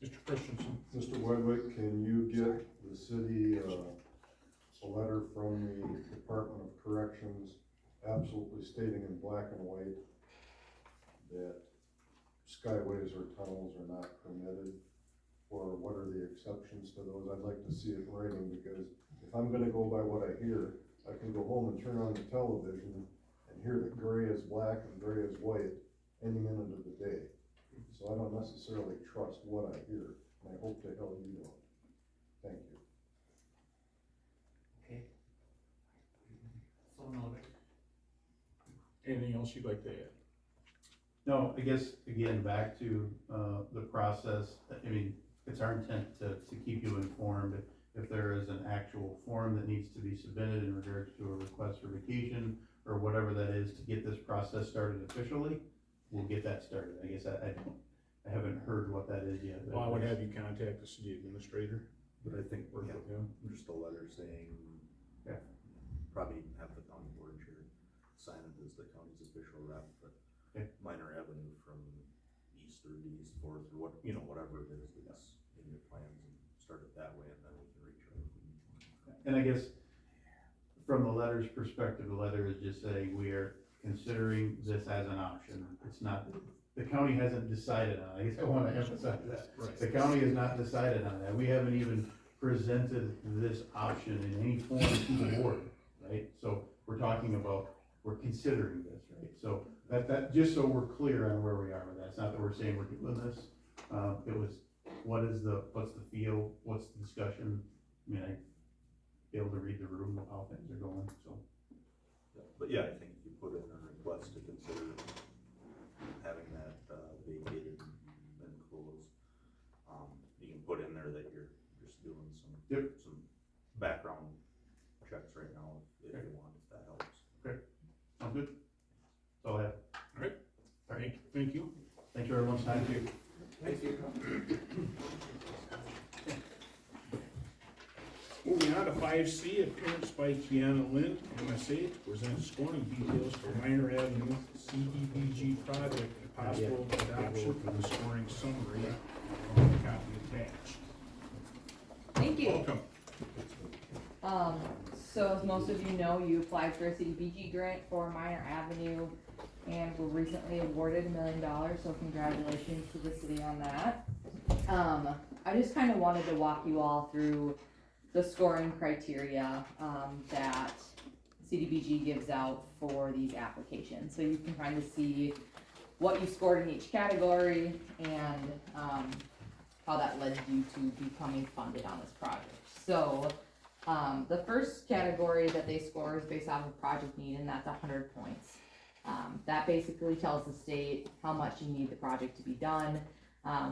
Mr. Christensen? Mr. Wedwick, can you get the city, a letter from the Department of Corrections absolutely stating in black and white that skyways or tunnels are not permitted? Or what are the exceptions to those? I'd like to see it in writing, because if I'm gonna go by what I hear, I can go home and turn on the television and hear that gray is black and gray is white any minute of the day. So I don't necessarily trust what I hear, and I hope the hell you don't. Thank you. Okay. So noted. Anything else you'd like to add? No, I guess, again, back to, the process, I mean, it's our intent to keep you informed. If there is an actual form that needs to be submitted in regards to a request for vacation, or whatever that is, to get this process started officially, we'll get that started. I guess I haven't heard what that is yet. Well, I would have you contact the city administrator. But I think, Work with him. just a letter saying, probably have the county board chair sign it as the county's official rep, but minor avenue from east or east, fourth, or whatever it is that's in your plans, and start it that way, and then we can reach out if we need to. And I guess, from the letter's perspective, the letter is just saying we are considering this as an option. It's not the county hasn't decided on it. I guess I wanna emphasize that. Right. The county has not decided on that. We haven't even presented this option in any form to the board, right? So we're talking about, we're considering this, right? So that, just so we're clear on where we are with that. It's not that we're saying we're doing this. It was, what's the feel, what's the discussion? I mean, I be able to read the room of how things are going, so. But yeah, I think if you put in a request to consider having that vacated and closed, you can put in there that you're just doing some background checks right now if you want, if that helps. Okay, sounds good. That's all I have. All right. Thank you. Thank you everyone, thank you. Thank you. Moving on to 5C, appearance by Kiana Lynn, MSA, to present scoring details for Minor Avenue CDBG project and possible adoption of the scoring summary. Copy attached. Thank you. Welcome. So as most of you know, you applied for a CDBG grant for Minor Avenue and were recently awarded $1 million, so congratulations to the city on that. I just kind of wanted to walk you all through the scoring criteria that CDBG gives out for these applications. So you can kind of see what you scored in each category and how that led you to becoming funded on this project. So the first category that they score is based off of project need, and that's 100 points. That basically tells the state how much you need the project to be done.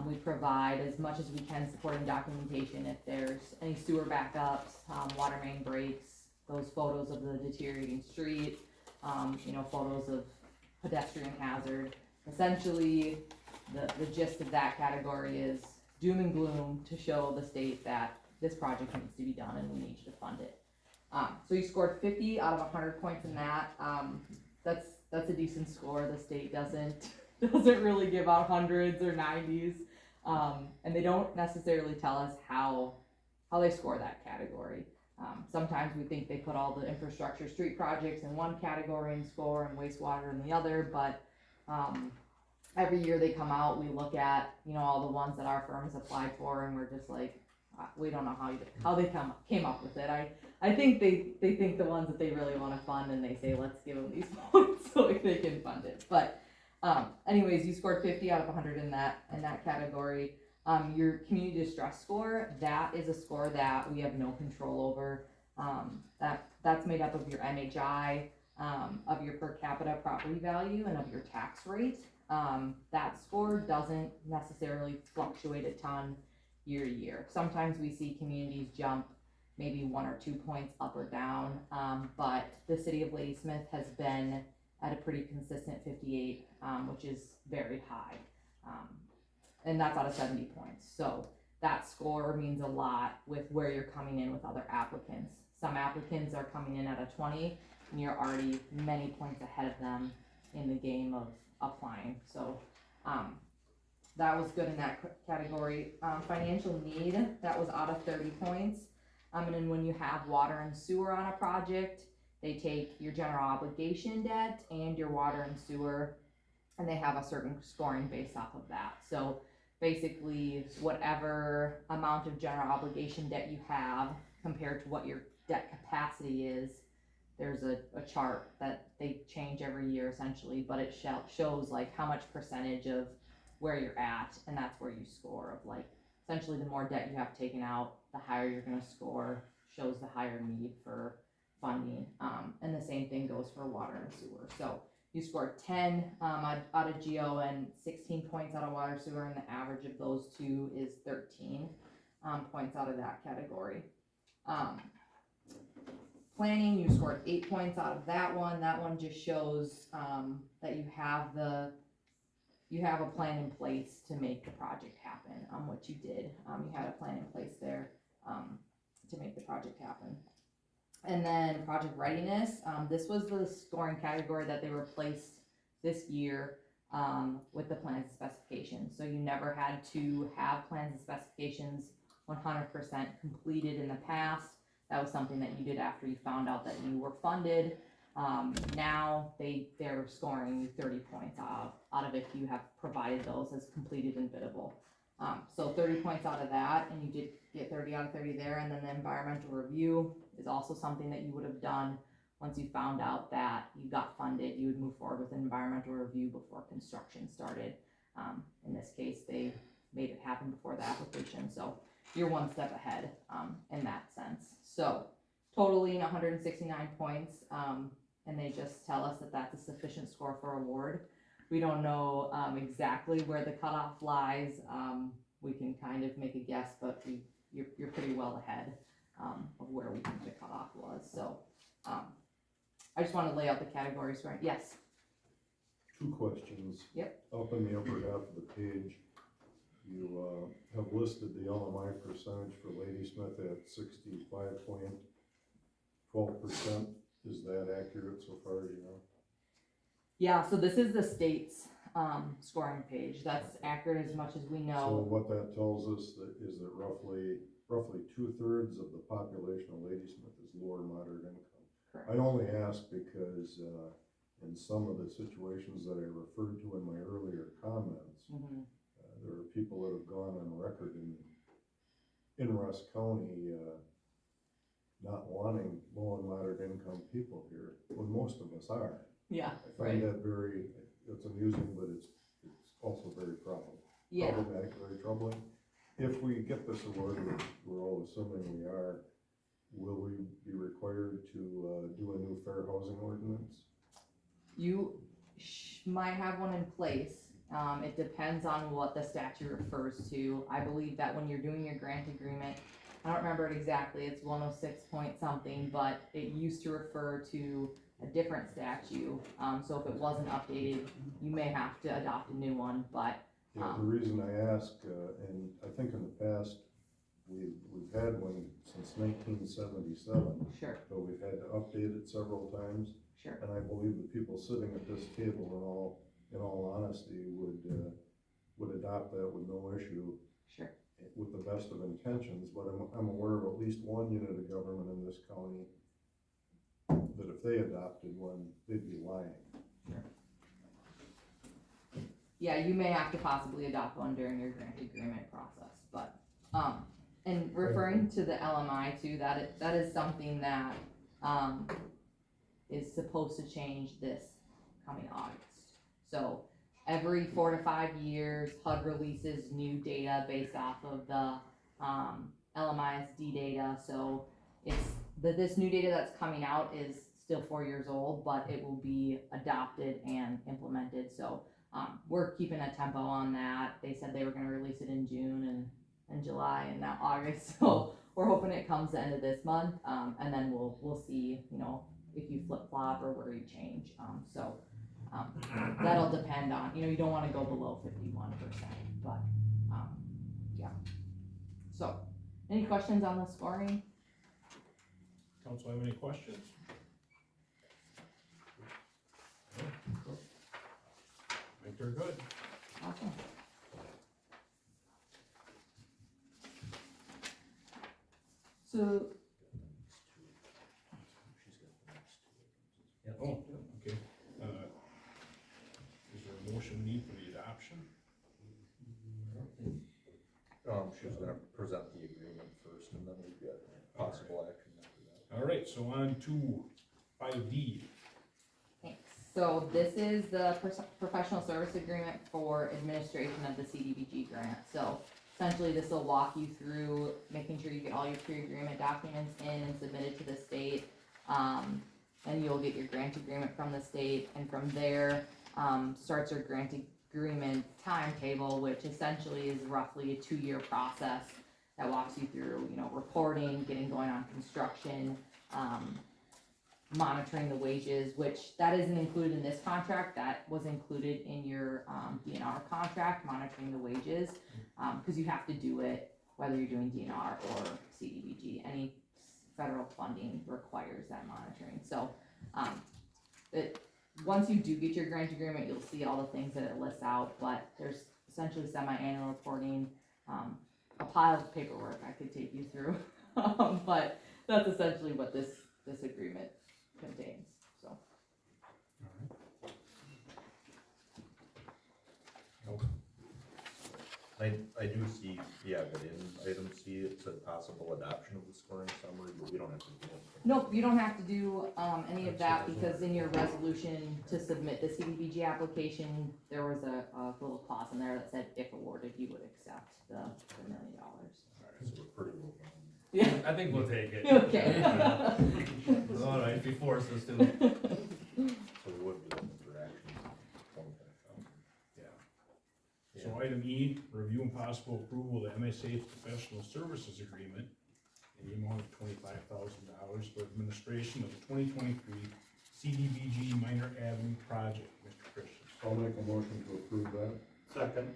We provide as much as we can supporting documentation if there's any sewer backups, water main breaks, those photos of the deteriorating street, photos of pedestrian hazard. Essentially, the gist of that category is doom and gloom to show the state that this project needs to be done and we need you to fund it. So you scored 50 out of 100 points in that. That's a decent score. The state doesn't really give out hundreds or 90s, and they don't necessarily tell us how they score that category. Sometimes we think they put all the infrastructure street projects in one category and score and wastewater in the other, but every year they come out, we look at all the ones that our firms applied for, and we're just like, we don't know how they came up with it. I think they think the ones that they really want to fund, and they say let's give them these points so they can fund it. But anyways, you scored 50 out of 100 in that category. Your community distress score, that is a score that we have no control over. That's made up of your MHI, of your per capita property value, and of your tax rate. That score doesn't necessarily fluctuate a ton year to year. Sometimes we see communities jump maybe 1 or 2 points up or down, but the city of Ladysmith has been at a pretty consistent 58, which is very high, and that's out of 70 points. So that score means a lot with where you're coming in with other applicants. Some applicants are coming in at a 20, and you're already many points ahead of them in the game of applying. So that was good in that category. Financial need, that was out of 30 points. And then when you have water and sewer on a project, they take your general obligation debt and your water and sewer, and they have a certain scoring based off of that. So basically, whatever amount of general obligation debt you have compared to what your debt capacity is, there's a chart that they change every year essentially, but it shows like how much percentage of where you're at, and that's where you score. Of like, essentially the more debt you have taken out, the higher you're going to score, shows the higher need for funding. And the same thing goes for water and sewer. So you scored 10 out of GO and 16 points out of water sewer, and the average of those two is 13 points out of that category. Planning, you scored 8 points out of that one. That one just shows that you have a plan in place to make the project happen, which you did. You had a plan in place there to make the project happen. And then project readiness, this was the scoring category that they replaced this year with the plans and specifications. So you never had to have plans and specifications 100% completed in the past. That was something that you did after you found out that you were funded. Now they're scoring you 30 points out of if you have provided those as completed and biddable. So 30 points out of that, and you did get 30 out of 30 there, and then the environmental review is also something that you would have done once you found out that you got funded. You would move forward with an environmental review before construction started. In this case, they made it happen before the application, so you're one step ahead in that sense. So totaling 169 points, and they just tell us that that's a sufficient score for award. We don't know exactly where the cutoff lies. We can kind of make a guess, but you're pretty well ahead of where we think the cutoff was. So I just want to lay out the categories for it. Yes? 2 questions. Yep. Up in the upper half of the page, you have listed the LMI percentage for Ladysmith at 65.12%. Is that accurate so far, you know? Yeah, so this is the state's scoring page. That's accurate as much as we know. So what that tells us is that roughly 2/3 of the population of Ladysmith is lower moderate income. Correct. I only ask because in some of the situations that I referred to in my earlier comments, there are people that have gone on record in Rusk County not wanting low and moderate income people here, when most of us are. Yeah, I find that it's amusing, but it's also very problematic, very troubling. If we get this award, which we're all assuming we are, will we be required to do a new fair housing ordinance? You might have one in place. It depends on what the statute refers to. I believe that when you're doing your grant agreement, I don't remember it exactly, it's 106 point something, but it used to refer to a different statute. So if it wasn't updated, you may have to adopt a new one, but. Yeah, the reason I ask, and I think in the past, we've had one since 1977. Sure. But we've had to update it several times. Sure. And I believe the people sitting at this table, in all honesty, would adopt that with no issue. Sure. With the best of intentions, but I'm aware of at least one unit of government in this county that if they adopted one, they'd be lying. Sure. Yeah, you may have to possibly adopt one during your grant agreement process, but, and referring to the LMI too, that is something that, is supposed to change this coming August. So every 4 to 5 years, HUD releases new data based off of the, LMISD data. So this new data that's coming out is still 4 years old, but it will be adopted and implemented. So we're keeping a tempo on that. They said they were going to release it in June and July and now August. So we're hoping it comes the end of this month, and then we'll see, you know, if you flip flop or where you change. That'll depend on, you know, you don't want to go below 51%, but yeah. So, any questions on the scoring? Council have any questions? I think they're good. Awesome. So, oh, okay. Is there a motion need for the adoption? She was gonna present the agreement first, and then we've got possible action after that. All right, so on to 5D. thanks. So this is the professional service agreement for administration of the CDBG grant. So essentially this will walk you through making sure you get all your pre-agreement documents in and submitted to the state. And you'll get your grant agreement from the state, and from there starts your grant agreement timetable, which essentially is roughly a 2-year process that walks you through, you know, reporting, getting going on construction, monitoring the wages, which that isn't included in this contract. That was included in your DNR contract, monitoring the wages, because you have to do it whether you're doing DNR or CDBG. Any federal funding requires that monitoring. So once you do get your grant agreement, you'll see all the things that it lists out, but there's essentially semi-annual reporting, a pile of paperwork I could take you through, but that's essentially what this agreement contains. So I do see, yeah, that in item C, it said possible adoption of the scoring summary, but we don't have to do it. Nope, you don't have to do, any of that, because in your resolution to submit the CDBG application, there was a little clause in there that said if awarded, you would accept the $1 million. Alright, so we're pretty low. Yeah. I think we'll take it. Okay. Alright, if you force us to. So we would be looking for action, 25,000. Yeah. So item E, review and possible approval of the MSA professional services agreement in the amount of $25,000 for administration of the 2023 CDBG Minor Avenue project. Mr. Christian. I'll make a motion to approve that. Second.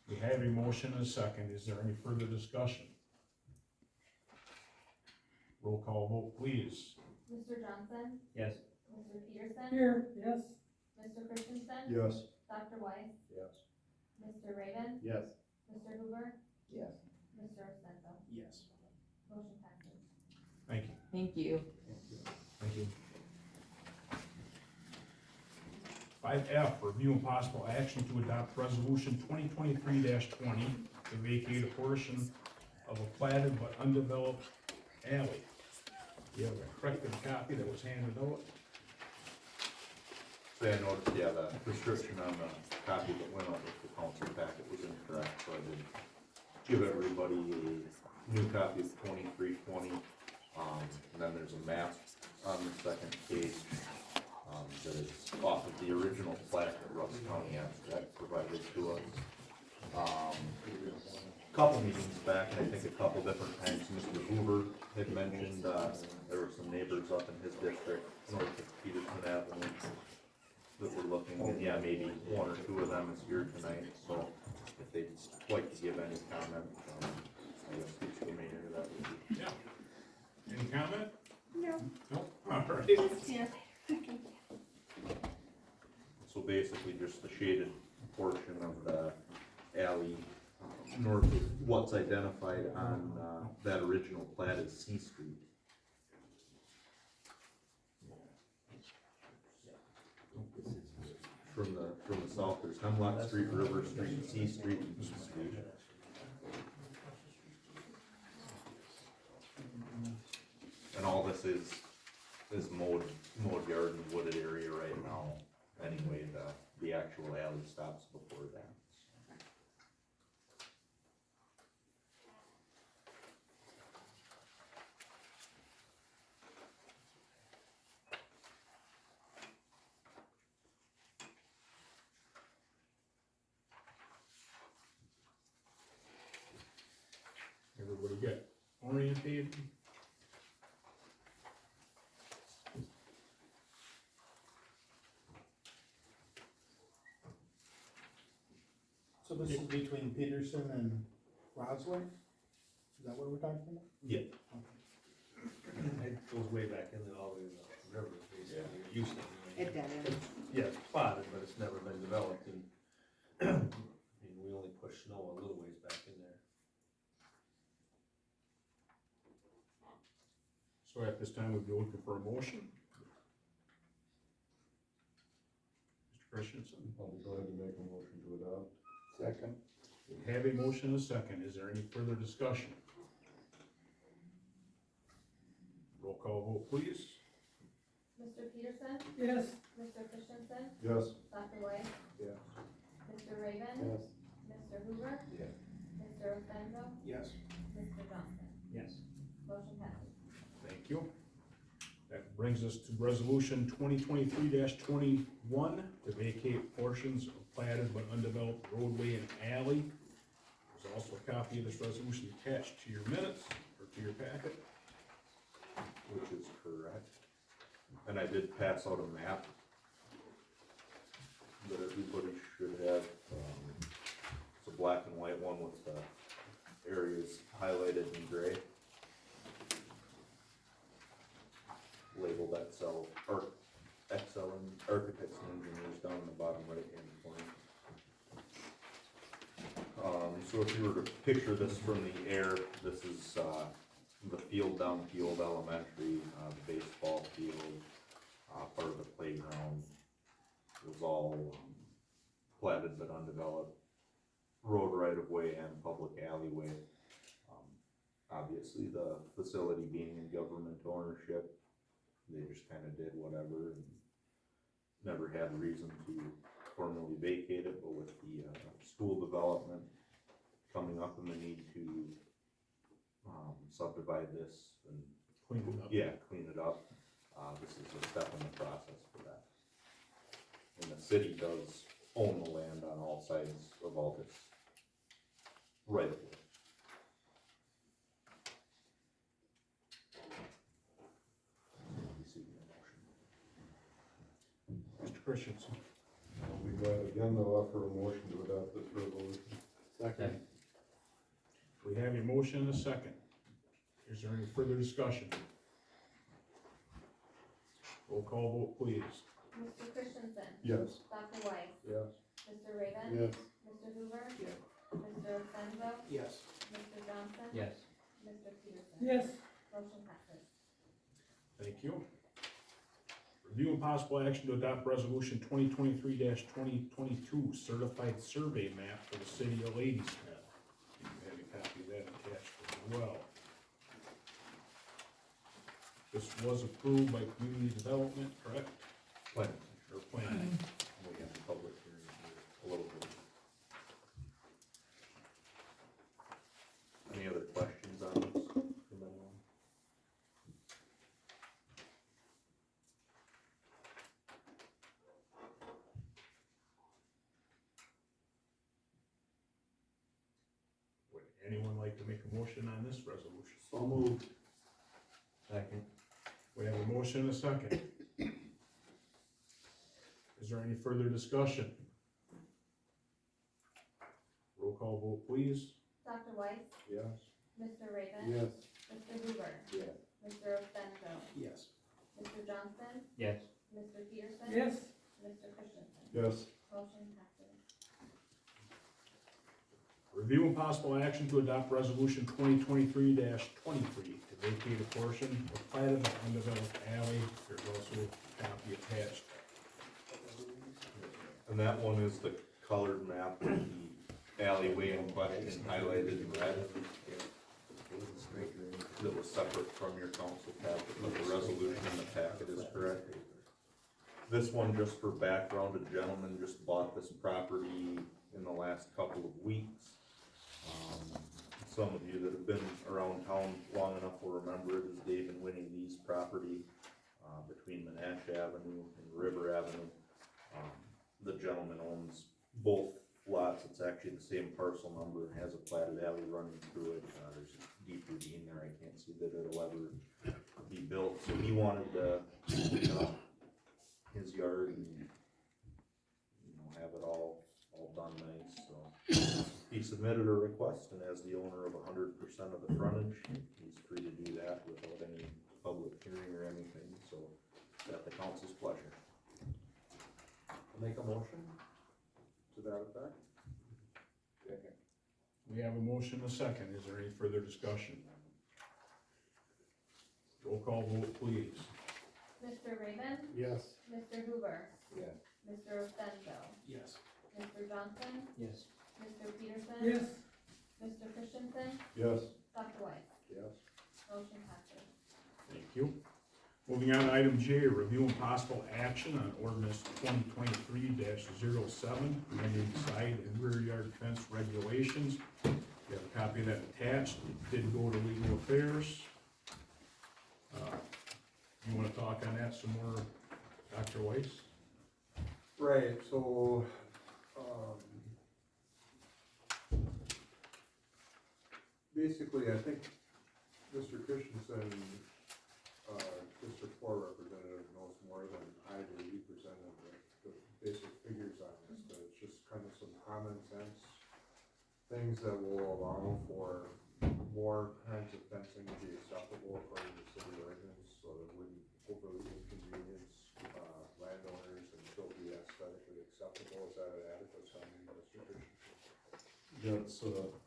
We have a motion and a second. Is there any further discussion? Roll call vote, please. Mr. Johnson? Yes. Mr. Peterson? Here, yes. Mr. Christensen? Yes. Dr. Weiss? Yes. Mr. Raven? Yes. Mr. Hoover? Yes. Mr. Ostenso? Yes. Motion passes. Thank you. Thank you. Thank you. 5F, review and possible action to adopt resolution 2023-20 to vacate a portion of a platted but undeveloped alley. You have a corrected copy that was handed out. So I noticed, yeah, the prescription on the copy that went out with the council packet was incorrect, so I did give everybody a new copy of 2320. And then there's a map on the second page, that is off of the original plat that Russ County Abstract provided to us. Couple meetings back, and I think a couple different times, Mr. Hoover had mentioned, there were some neighbors up in his district, north of Peterson Avenue, that were looking, and yeah, maybe one or two of them is here tonight, so if they'd like to give any comment, I guess each remainder that would be. Yeah. Any comment? No. No? All right. Yeah. So basically just the shaded portion of the alley, north of what's identified on, that original plat as C Street. From the south, there's Hemlock Street, River Street, C Street, and E Street. And all this is mowed yard and wooded area right now. Anyway, the actual alley stops before that. Everybody get oriented? So this is between Peterson and Roswell? Is that what we're talking about? Yeah. It goes way back in the, all the way to the river, basically, it used to be. It dead ends. Yeah, it's plotted, but it's never been developed, and, I mean, we only push snow a little ways back in there. So at this time, we'd be looking for a motion. Mr. Christensen? I'll go ahead and make a motion to adopt. Second. We have a motion and a second. Is there any further discussion? Roll call vote, please. Mr. Peterson? Yes. Mr. Christensen? Yes. Dr. Weiss? Yes. Mr. Raven? Yes. Mr. Hoover? Yes. Mr. Ostenso? Yes. Mr. Johnson? Yes. Motion passes. Thank you. That brings us to resolution 2023-21 to vacate portions of platted but undeveloped roadway and alley. There's also a copy of this resolution attached to your minutes or to your packet. Which is correct. And I did pass out a map that everybody should have. It's a black and white one with the areas highlighted in gray. Labeled Excel, or Excel and architects and engineers down in the bottom right hand corner. So if you were to picture this from the air, this is, the field down Field Elementary, the baseball field, part of the playground. It was all platted but undeveloped. road right of way and public alleyway. Obviously, the facility being in government ownership, they just kinda did whatever and never had a reason to formally vacate it, but with the, school development coming up and the need to, subdivide this and. Clean it up. Yeah, clean it up, this is a step in the process for that. And the city does own the land on all sides of all this right of way. Mr. Christensen. I'll be glad again to offer a motion to adopt this resolution. Second. We have a motion and a second. Is there any further discussion? Roll call vote, please. Mr. Christensen. Yes. Dr. Weiss. Yes. Mr. Raven. Yes. Mr. Hoover. Yes. Mr. Senzo. Yes. Mr. Johnson. Yes. Mr. Peterson. Yes. Motion passes. Thank you. Review and possible action to adopt resolution 2023-2022 certified survey map for the city of Ladysmith. You have a copy of that attached as well. This was approved by community development, correct? Planning. Or planning. We have a public hearing here a little bit. Any other questions on this from anyone? Would anyone like to make a motion on this resolution? So moved. Second. We have a motion and a second. Is there any further discussion? Roll call vote, please. Dr. Weiss. Yes. Mr. Raven. Yes. Mr. Hoover. Yes. Mr. Senzo. Yes. Mr. Johnson. Yes. Mr. Peterson. Yes. Mr. Christensen. Yes. Motion passes. Review and possible action to adopt resolution 2023-23 to vacate a portion of platted but undeveloped alley. There's also a copy attached. And that one is the colored map with the alleyway in question highlighted in red. That was separate from your council packet, but the resolution in the packet is correct. This one, just for background, a gentleman just bought this property in the last couple of weeks. Some of you that have been around town long enough will remember it as Dave and Winnie Lee's property, between Monash Avenue and River Avenue. The gentleman owns both lots, it's actually the same parcel number and has a platted alley running through it. There's a deep ravine there, I can't see that it'll ever be built, so he wanted to clean up his yard and, have it all done nice, so. He submitted a request, and as the owner of 100% of the frontage, he's free to do that without any public hearing or anything, so it's at the council's pleasure. Make a motion to that effect? We have a motion and a second. Is there any further discussion? Roll call vote, please. Mr. Raven. Yes. Mr. Hoover. Yes. Mr. Senzo. Yes. Mr. Johnson. Yes. Mr. Peterson. Yes. Mr. Christensen. Yes. Dr. Weiss. Yes. Motion passes. Thank you. Moving on to item J, review and possible action on ordinance 2023-07, amending side and rear yard fence regulations. You have a copy of that attached. It did go to legal affairs. You wanna talk on that some more, Dr. Weiss? Right, so, basically, I think Mr. Christensen, District 4 representative, knows more than I do. He presented the basic figures on this, but it's just kind of some common sense things that will allow for more kinds of fencing to be acceptable according to city ordinance, so that it wouldn't overly inconvenience, landowners and still be aesthetically acceptable. Is that an adequate summary, Mr. Christensen?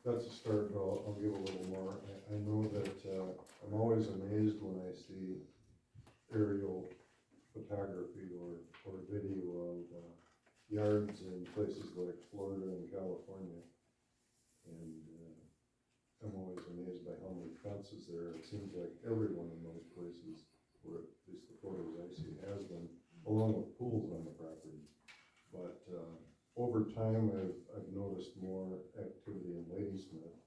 That's a start. I'll give a little more. I know that, I'm always amazed when I see aerial photography or video of, yards in places like Florida and California. And, I'm always amazed by how many fences there are. It seems like everyone in those places, or at least the photos I see, has them, along with pools on the property. But, over time, I've noticed more activity in Ladysmith,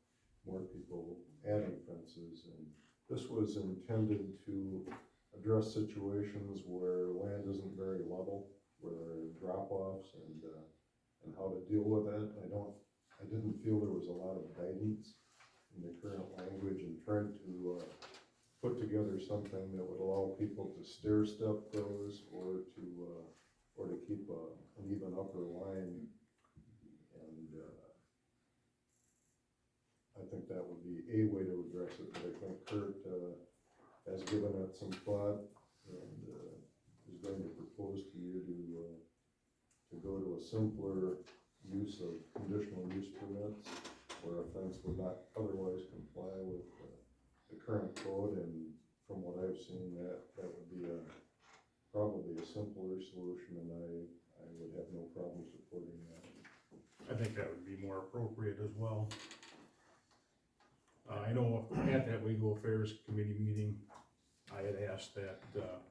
more people adding fences, and this was intended to address situations where land isn't very level, where there are drop-offs, and how to deal with it. I didn't feel there was a lot of guidance in the current language, and tried to, put together something that would allow people to stair step those, or to keep an even upper line. And, I think that would be a way to address it, but I think Kurt, has given it some thought, and, is going to propose to you to go to a simpler use of conditional use permits, where a fence would not otherwise comply with the current code, and from what I've seen, that would be probably a simpler solution, and I would have no problem supporting that. I think that would be more appropriate as well. I know at that Legal Affairs Committee meeting, I had asked that, the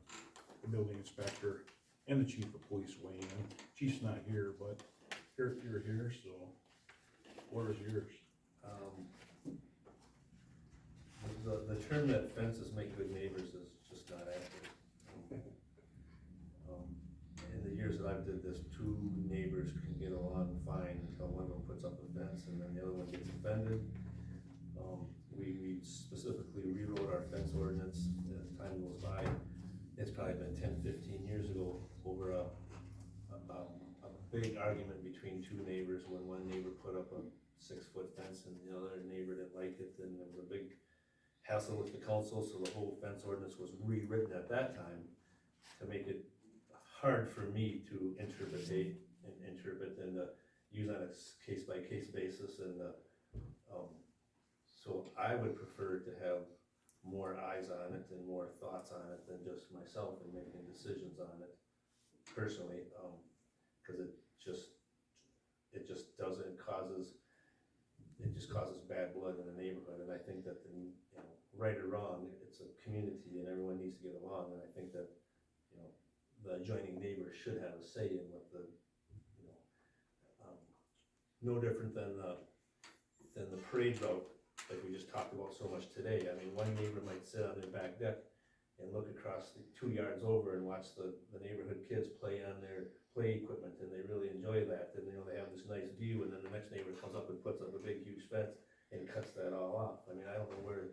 building inspector and the chief of police weigh in. Chief's not here, but you're here, so what is yours? The term that fences make good neighbors is just not accurate. In the years that I've did this, two neighbors can get along fine until one of them puts up a fence and then the other one gets offended. We specifically rewrote our fence ordinance as time goes by. It's probably been 10, 15 years ago over a big argument between two neighbors when one neighbor put up a 6-foot fence and the other neighbor didn't like it, and there was a big hassle with the council, so the whole fence ordinance was rewritten at that time to make it hard for me to interpret and use on a case-by-case basis, and so I would prefer to have more eyes on it and more thoughts on it than just myself and making decisions on it personally, because it just causes bad blood in the neighborhood. And I think that right or wrong, it's a community and everyone needs to get along, and I think that the adjoining neighbor should have a say in what no different than the parade route like we just talked about so much today. I mean, one neighbor might sit on their back deck and look across the 2 yards over and watch the neighborhood kids play on their play equipment, and they really enjoy that, and they have this nice view, and then the next neighbor comes up and puts up a big huge fence and cuts that all off. I mean, I don't know where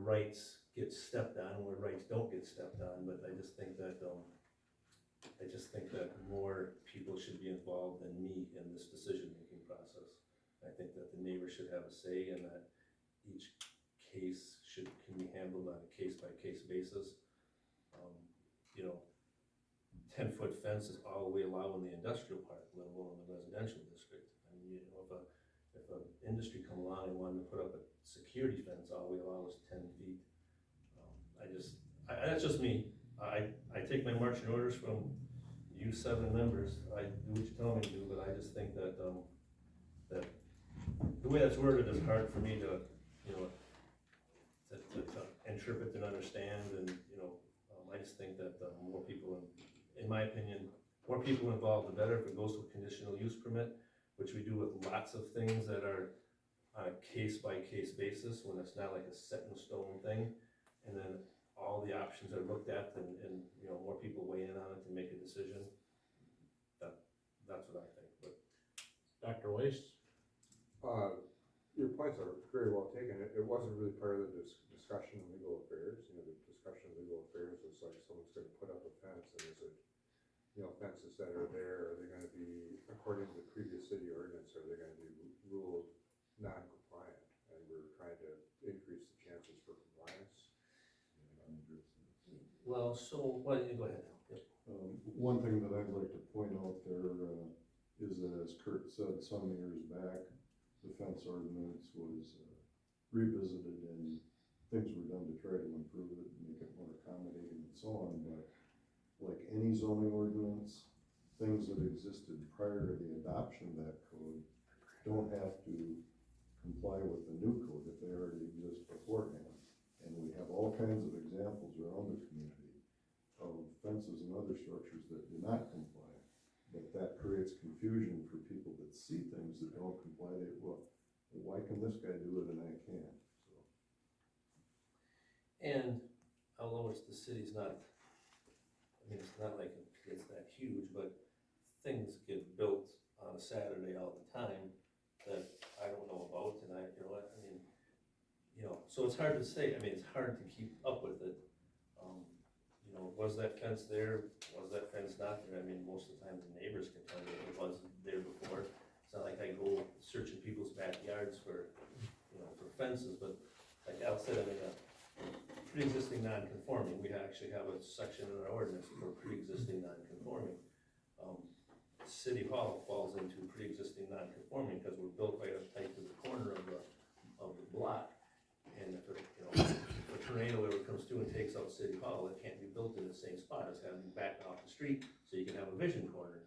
rights get stepped on and where rights don't get stepped on, but I just think that more people should be involved than me in this decision-making process. I think that the neighbor should have a say, and that each case can be handled on a case-by-case basis. 10-foot fence is all we allow in the industrial park, let alone in the residential district. I mean, if an industry come along and wanted to put up a security fence, all we allow is 10 feet. That's just me. I take my marching orders from you 7 members. I do what you tell me to do, but I just think that that the way that's worded is hard for me to interpret and understand, and I just think that more people, in my opinion, more people involved the better. If it goes to a conditional use permit, which we do with lots of things that are on a case-by-case basis, when it's not like a set-in-stone thing, and then all the options are looked at, and more people weigh in on it to make a decision. That's what I think. But Dr. Weiss? Your points are very well taken. It wasn't really part of the discussion of legal affairs. The discussion of legal affairs was like, someone's going to put up a fence, and is it, fences that are there, are they going to be, according to the previous city ordinance, are they going to be ruled non-compliant? And we're trying to increase the chances for compliance. well, so go ahead now. Yep. One thing that I'd like to point out there is that, as Kurt said, some years back, the fence ordinance was revisited, and things were done to try to improve it and make it more accommodating and so on. But like any zoning ordinance, things that existed prior to the adoption of that code don't have to comply with the new code if they already exist beforehand. And we have all kinds of examples around the community of fences and other structures that do not comply. But that creates confusion for people that see things that don't comply. Well, why can this guy do it and I can't? So. And although the city's not, I mean, it's not like it's that huge, but things get built on a Saturday all the time that I don't know about, and so it's hard to say. I mean, it's hard to keep up with it. Was that fence there? Was that fence not there? I mean, most of the time the neighbors can tell you it wasn't there before. It's not like I go searching people's backyards for fences, but like Al said, I mean, pre-existing non-conforming, we actually have a section in our ordinance for pre-existing non-conforming. City Hall falls into pre-existing non-conforming because we're built right up tight to the corner of the block. And if a tornado ever comes through and takes out City Hall, it can't be built in the same spot. It's got to be back off the street so you can have a vision corner.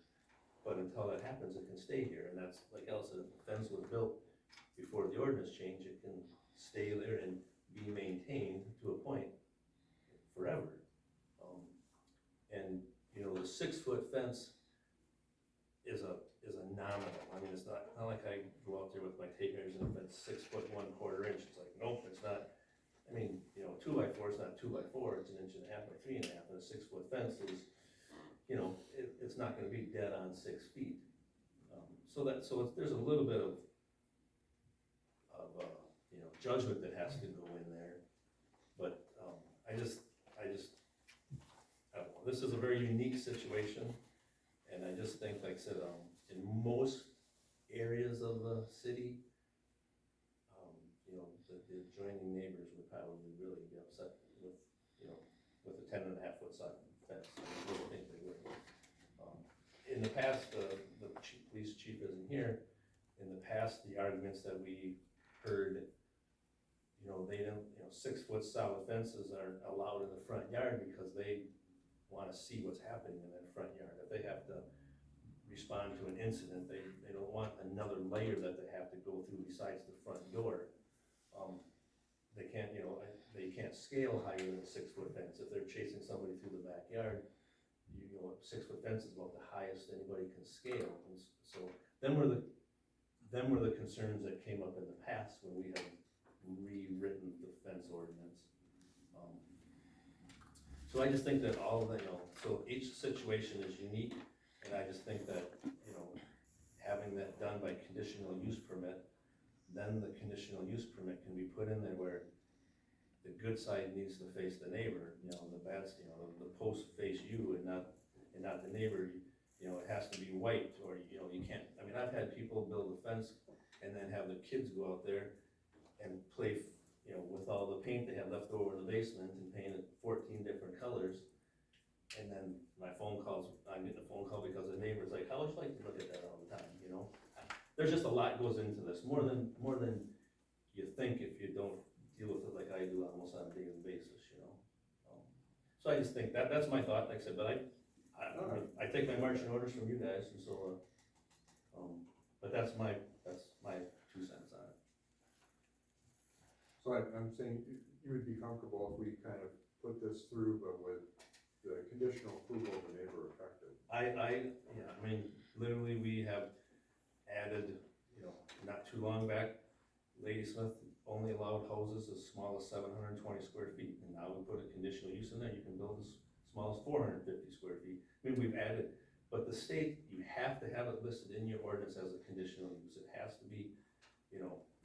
But until that happens, it can stay here. And that's, like Al said, if the fence was built before the ordinance change, it can stay there and be maintained to a point forever. And the 6-foot fence is a nominal. I mean, it's not like I go out there with my tape measures and if it's 6 foot 1/4 inch, it's like, nope, it's not. I mean, 2x4 is not 2x4, it's 1.5 inches by 3.5, and a 6-foot fence is, it's not gonna be dead on 6 feet. There's a little bit of judgment that has to go in there, but I don't know. This is a very unique situation, and I just think, like I said, in most areas of the city, the adjoining neighbors would probably really be upset with a 10.5-foot side fence. I really think they would. In the past, the police chief isn't here. In the past, the arguments that we heard, they don't, 6-foot solid fences aren't allowed in the front yard because they want to see what's happening in that front yard. If they have to respond to an incident, they don't want another layer that they have to go through besides the front door. They can't, they can't scale higher than a 6-foot fence. If they're chasing somebody through the backyard, 6-foot fence is about the highest anybody can scale. And so them were the concerns that came up in the past when we had rewritten the fence ordinance. So I just think that all of the, so each situation is unique, and I just think that, having that done by conditional use permit, then the conditional use permit can be put in there where the good side needs to face the neighbor, the bad, the posts face you and not the neighbor. It has to be white, or, you can't, I mean, I've had people build a fence and then have the kids go out there and play, with all the paint they have left over in the basement and paint it 14 different colors. And then I'm getting a phone call because the neighbor's like, how would you like to look at that all the time, There's just a lot goes into this, more than you think if you don't deal with it like I do almost on a daily basis, So I just think that's my thought, like I said, but I take my marching orders from you guys, and so, but that's my 2 cents on it. So I'm saying you would be comfortable if we kind of put this through, but with the conditional approval of the neighbor affected. I mean, literally we have added, not too long back, Ladysmith only allowed houses as small as 720 square feet, and now we put a conditional use in there, you can build as small as 450 square feet. I mean, we've added, but the state, you have to have it listed in your ordinance as a conditional use. It has to be,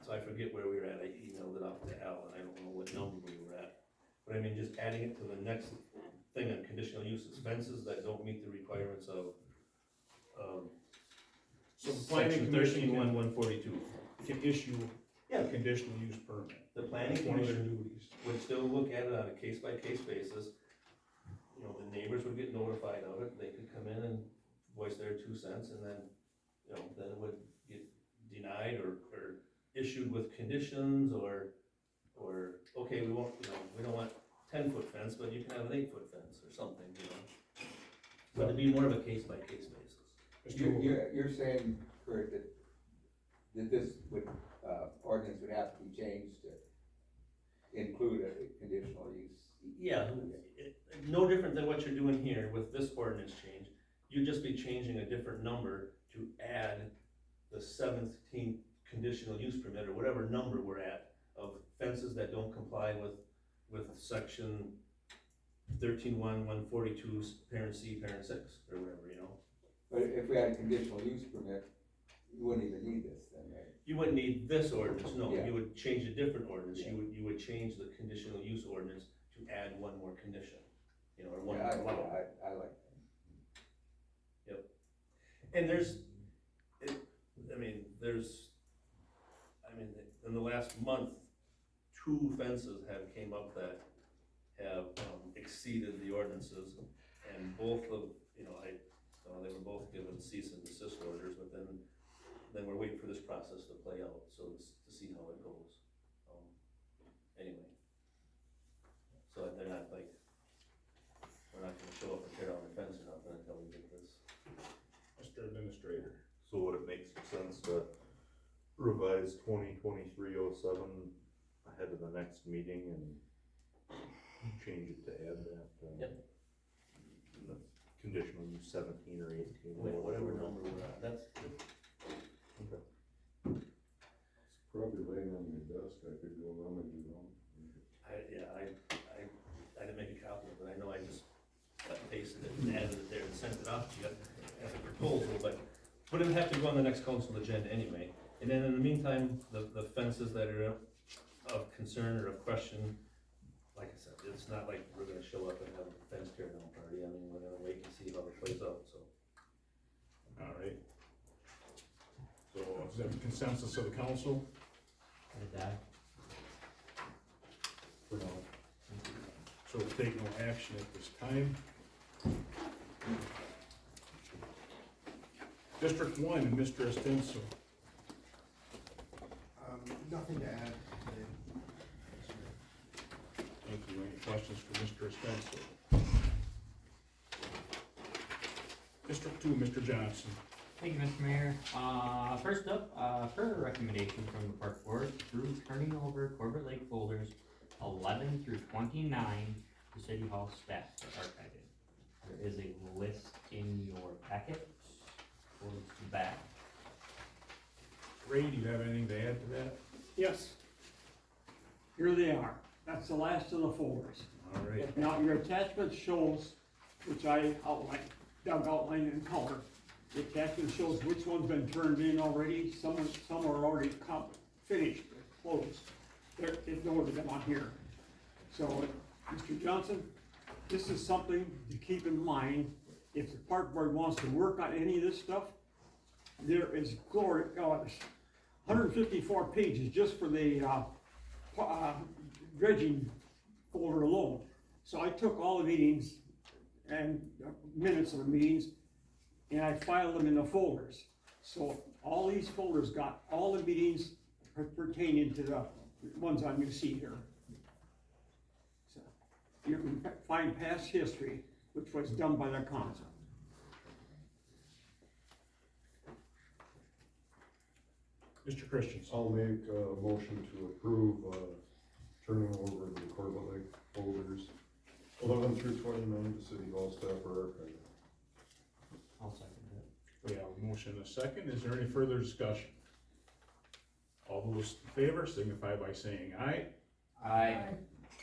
so I forget where we were at. I emailed it off to Al, and I don't know what number we were at. But I mean, just adding it to the next thing on conditional use expenses that don't meet the requirements of, So the planning commission 142 can issue Yeah. a conditional use permit. The planning That's one of their commission duties. would still look at it on a case-by-case basis. The neighbors would get notified of it, they could come in and voice their 2 cents, and then, then it would get denied or issued with conditions, or, okay, we won't, we don't want 10-foot fence, but you can have an 8-foot fence or something, But it'd be more of a case-by-case basis. You're saying, Kurt, that this would ordinance would have to be changed to include a conditional use. Yeah, no different than what you're doing here with this ordinance change. You'd just be changing a different number to add the 17th conditional use permit, or whatever number we're at, of fences that don't comply with section 13.1.142, parent C, parent 6, or whatever, you know? But if we had a conditional use permit, you wouldn't even need this then, right? You wouldn't need this ordinance, no, Yeah. you would change a different ordinance, Yeah. you would change the conditional use ordinance to add one more condition, you know, or one Yeah, more allowance. I like that. And in the last month, 2 fences have came up that have exceeded the ordinances, and both of, they were both given cease and desist orders, but then we're waiting for this process to play out, so to see how it goes. Anyway, so they're not like, we're not gonna show up and tear down the fence or nothing until we get this. Mr. Administrator. So would it make some sense to revise 2023-07 ahead of the next meeting and change it to add that? Yep. The conditional use 17 or 18. Whatever number we're at, that's. Okay. It's probably laying on your desk, I could go around and do them. I didn't make a copy of it, I know I just pasted it and added it there and sent it off to you as a proposal, but it'd have to go on the next council agenda anyway. And then in the meantime, the fences that are of concern or of question, like I said, it's not like we're gonna show up and have a fence tear down party, I mean, we're gonna wait and see how it plays out, so. All right. So is that the consensus of the council? For now. So we'll take no action at this time. District 1, Mr. Estenso. Nothing to add today. Thank you. Any questions for Mr. Estenso? District 2, Mr. Johnson. Thank you, Mr. Mayor. First up, per recommendation from the Park Board, through turning over Corbett Lake folders 11 through 29 to City Hall staff for archiving. There is a list in your packet towards the back. Ray, do you have anything to add to that? Yes. Here they are. That's the last of the folders. All right. Now, your attachment shows, which I outlined in color. The attachment shows which one's been turned in already. Some are already finished, closed. There's no of them on here. So, Mr. Johnson, this is something to keep in mind. If the Park Board wants to work on any of this stuff, there is 154 pages just for the dredging folder alone. So I took all the meetings and minutes of the meetings and I filed them in the folders. So all these folders got all the meetings pertaining to the ones on you see here. So you can find past history, which was done by the council. Mr. Christensen. I'll make a motion to approve, turning over the Corbett Lake folders 11 through 29 to City Hall staff for archiving. I'll second it. We have a motion and a second. Is there any further discussion? All those in favor signify by saying aye. Aye.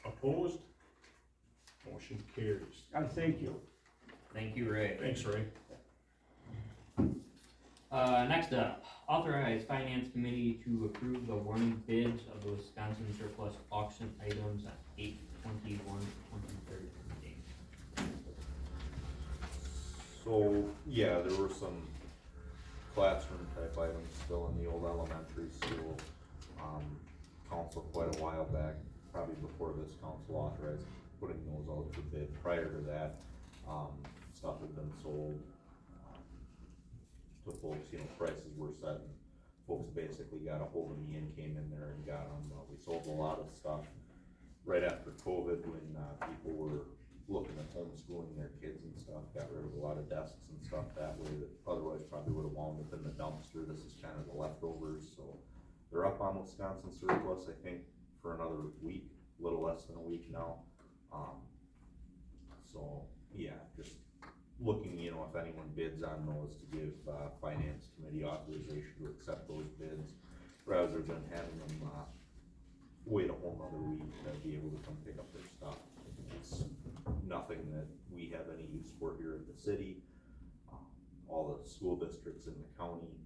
Opposed? Motion carries. I thank you. Thank you, Ray. Thanks, Ray. Next up, authorize Finance Committee to approve the awarding bids of the Wisconsin surplus auction items on 8/21/2013 date. So, yeah, there were some classroom type items still in the old elementary school. Council quite a while back, probably before this council authorized putting those out for bid. Prior to that, stuff had been sold to folks, prices were set, and folks basically got a hold of me and came in there and got them. We sold a lot of stuff right after COVID when people were looking at homeschooling their kids and stuff, got rid of a lot of desks and stuff that way that otherwise probably would have wound up in the dumpster. This is kind of the leftovers, so They're up on Wisconsin surplus, I think, for another week, a little less than a week now. So, yeah, just looking, you know, if anyone bids on those, to give, finance committee authorization to accept those bids, rather than having them, wait a whole nother week to be able to come pick up their stuff. It's nothing that we have any use for here at the city. All the school districts in the county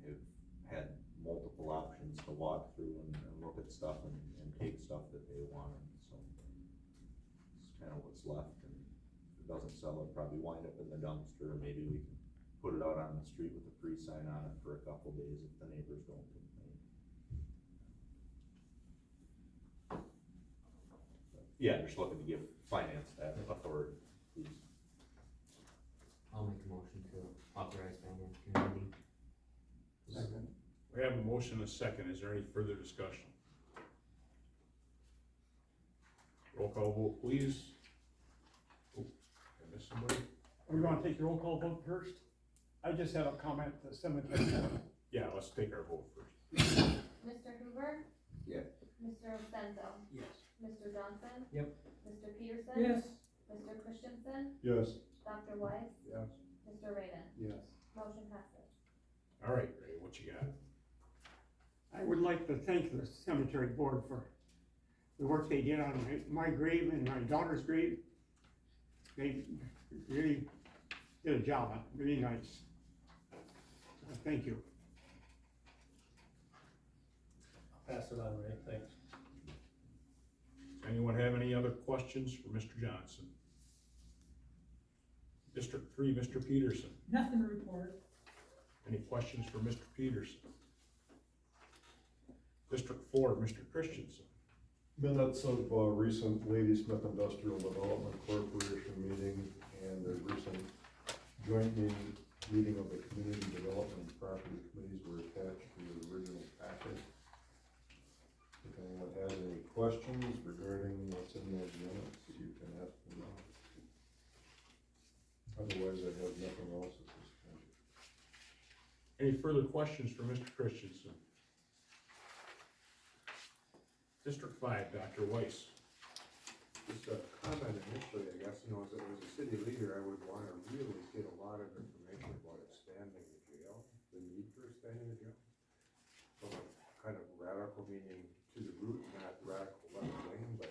have had multiple options to walk through and look at stuff and take stuff that they wanted, so it's kind of what's left, and if it doesn't sell, it'll probably wind up in the dumpster, or maybe we can put it out on the street with a free sign on it for a couple days if the neighbors don't complain. Yeah, just looking to give finance that authority, please. I'll make a motion to authorize finance committee. Second. We have a motion and a second. Is there any further discussion? Roll call vote, please. Oh, I missed somebody? Are we gonna take the roll call vote first? I just have a comment to the cemetery. Yeah, let's take our vote first. Mr. Hoover? Yes. Mr. Senzo? Yes. Mr. Johnson? Yep. Mr. Peterson? Yes. Mr. Christensen? Yes. Dr. Weiss? Yes. Mr. Raymond? Yes. Motion passes. All right, Ray, what you got? I would like to thank the cemetery board for the work they did on my grave and my daughter's grave. They really did a job, really nice. Thank you. I'll pass it on, Ray, thanks. Does anyone have any other questions for Mr. Johnson? District 3, Mr. Peterson. Nothing to report. Any questions for Mr. Peterson? District 4, Mr. Christensen. Minutes of recent Ladysmith Industrial Development Corporation meeting and the recent joint meeting of the Community Development and Property Committees were attached to the original packet. If anyone has any questions regarding what's in those minutes, you can ask them now. Otherwise, I have nothing else at this point. Any further questions for Mr. Christensen? District 5, Dr. Weiss. Just a comment initially, I guess, you know, as a city leader, I would want to really get a lot of information about expanding the jail, the need for expanding the jail. From a kind of radical meaning to the root, not radical left wing, but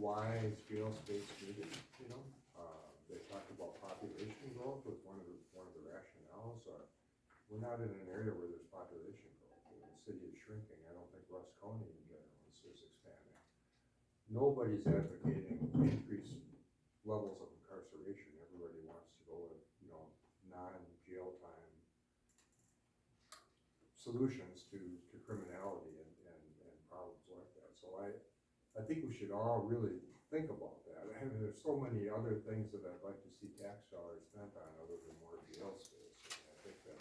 why is jail space needed, you know? They talked about population growth was one of the rationales. We're not in an area where there's population growth. The city is shrinking. I don't think Russ County in general is expanding. Nobody's advocating increased levels of incarceration. Everybody wants to go with, you know, non-jail time solutions to criminality and problems like that. So I think we should all really think about that. I mean, there's so many other things that I'd like to see tax dollars spent on other than more jail space. And I think that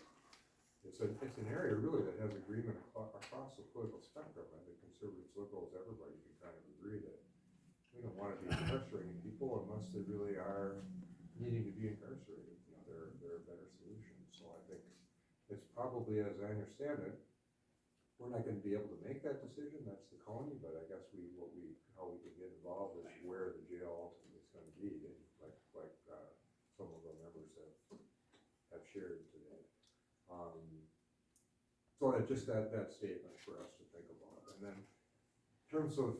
it's an area really that has agreement across the political spectrum. I think conservatives, liberals, everybody can kind of agree that we don't want to be incarcerating people unless they really are needing to be incarcerated. You know, they're a better solution. So I think it's probably, as I understand it, we're not going to be able to make that decision. That's the county, but I guess how we can get involved is where the jail ultimately is going to be, like some of the members have shared today. So just that statement for us to think about. And then in terms of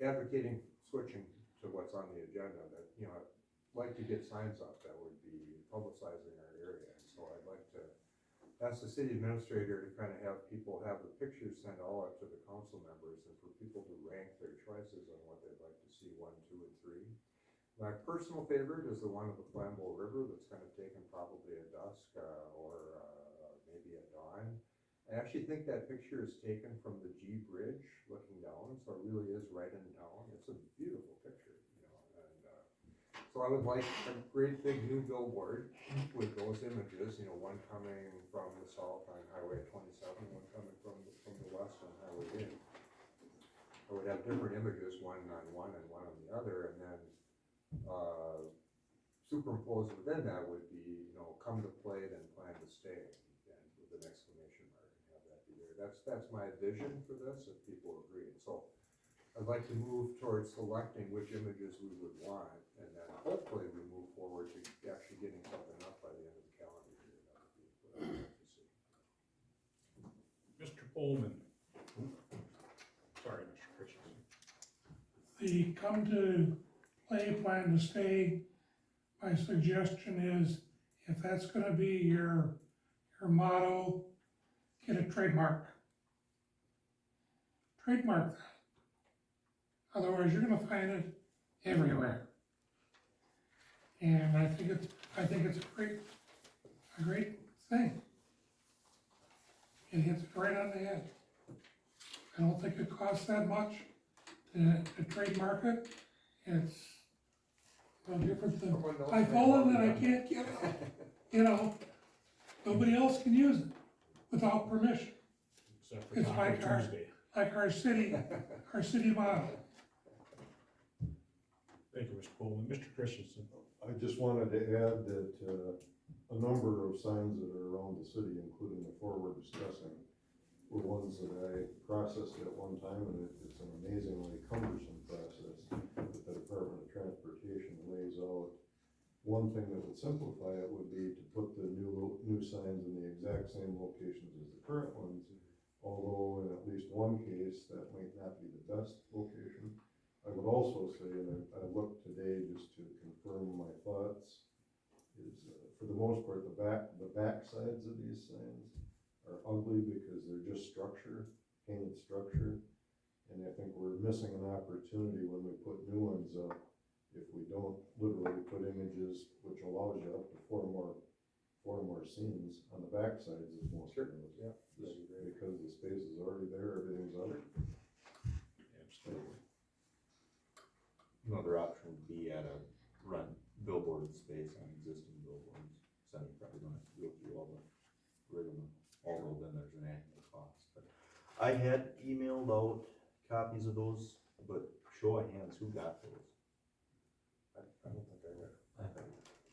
advocating switching to what's on the agenda, that, you know, I'd like to get signs up that would be publicizing our area. And so I'd like to ask the city administrator to kind of have people have the pictures sent all up to the council members and for people to rank their choices on what they'd like to see 1, 2, and 3. My personal favorite is the one of the Flambeau River that's kind of taken probably at dusk or maybe at dawn. I actually think that picture is taken from the G Bridge looking down, so it really is right in town. It's a beautiful picture, you know, and so I would like a great big new billboard with those images, you know, one coming from the south on Highway 27, one coming from the west on Highway 8. I would have different images, one on one and one on the other, and then superimposed within that would be, you know, come to play, then plan to stay, and with an exclamation mark, and have that be there. here. That's my vision for this, if people agree. So I'd like to move towards selecting which images we would want, and then hopefully we move forward to actually getting something up by the end of the calendar year. That would be what I'd like to see. Mr. Pullman. Sorry, Mr. Christensen. The come to play, plan to stay, my suggestion is, if that's gonna be your motto, get a trademark. Trademark that. Otherwise, you're gonna find it everywhere. And I think it's a great thing. It hits it right on the head. I don't think it costs that much to trademark it. It's no different than, I fallen and I can't get up. You know, nobody else can use it without permission. Except for It's Taco Tuesday. like our city model. Thank you, Mr. Pullman. Mr. Christensen. I just wanted to add that, a number of signs that are around the city, including the four we're discussing, were ones that I processed at one time, and it's an amazingly cumbersome process that the Department of Transportation lays out. One thing that would simplify it would be to put the new signs in the exact same locations as the current ones, although in at least one case, that might not be the best location. I would also say, and I looked today just to confirm my thoughts, is for the most part, the back sides of these signs are ugly because they're just structure, painted structure. And I think we're missing an opportunity when we put new ones up, if we don't literally put images which allows you up to four more scenes on the back sides of most of those. Yeah. Because the space is already there, everything's other. Absolutely. Another option would be at a rent billboard space on existing billboards, so you probably don't have to go through all the rigmarole, although then there's an annual cost. But I had emailed out copies of those, but show of hands, who got those? I don't think I got.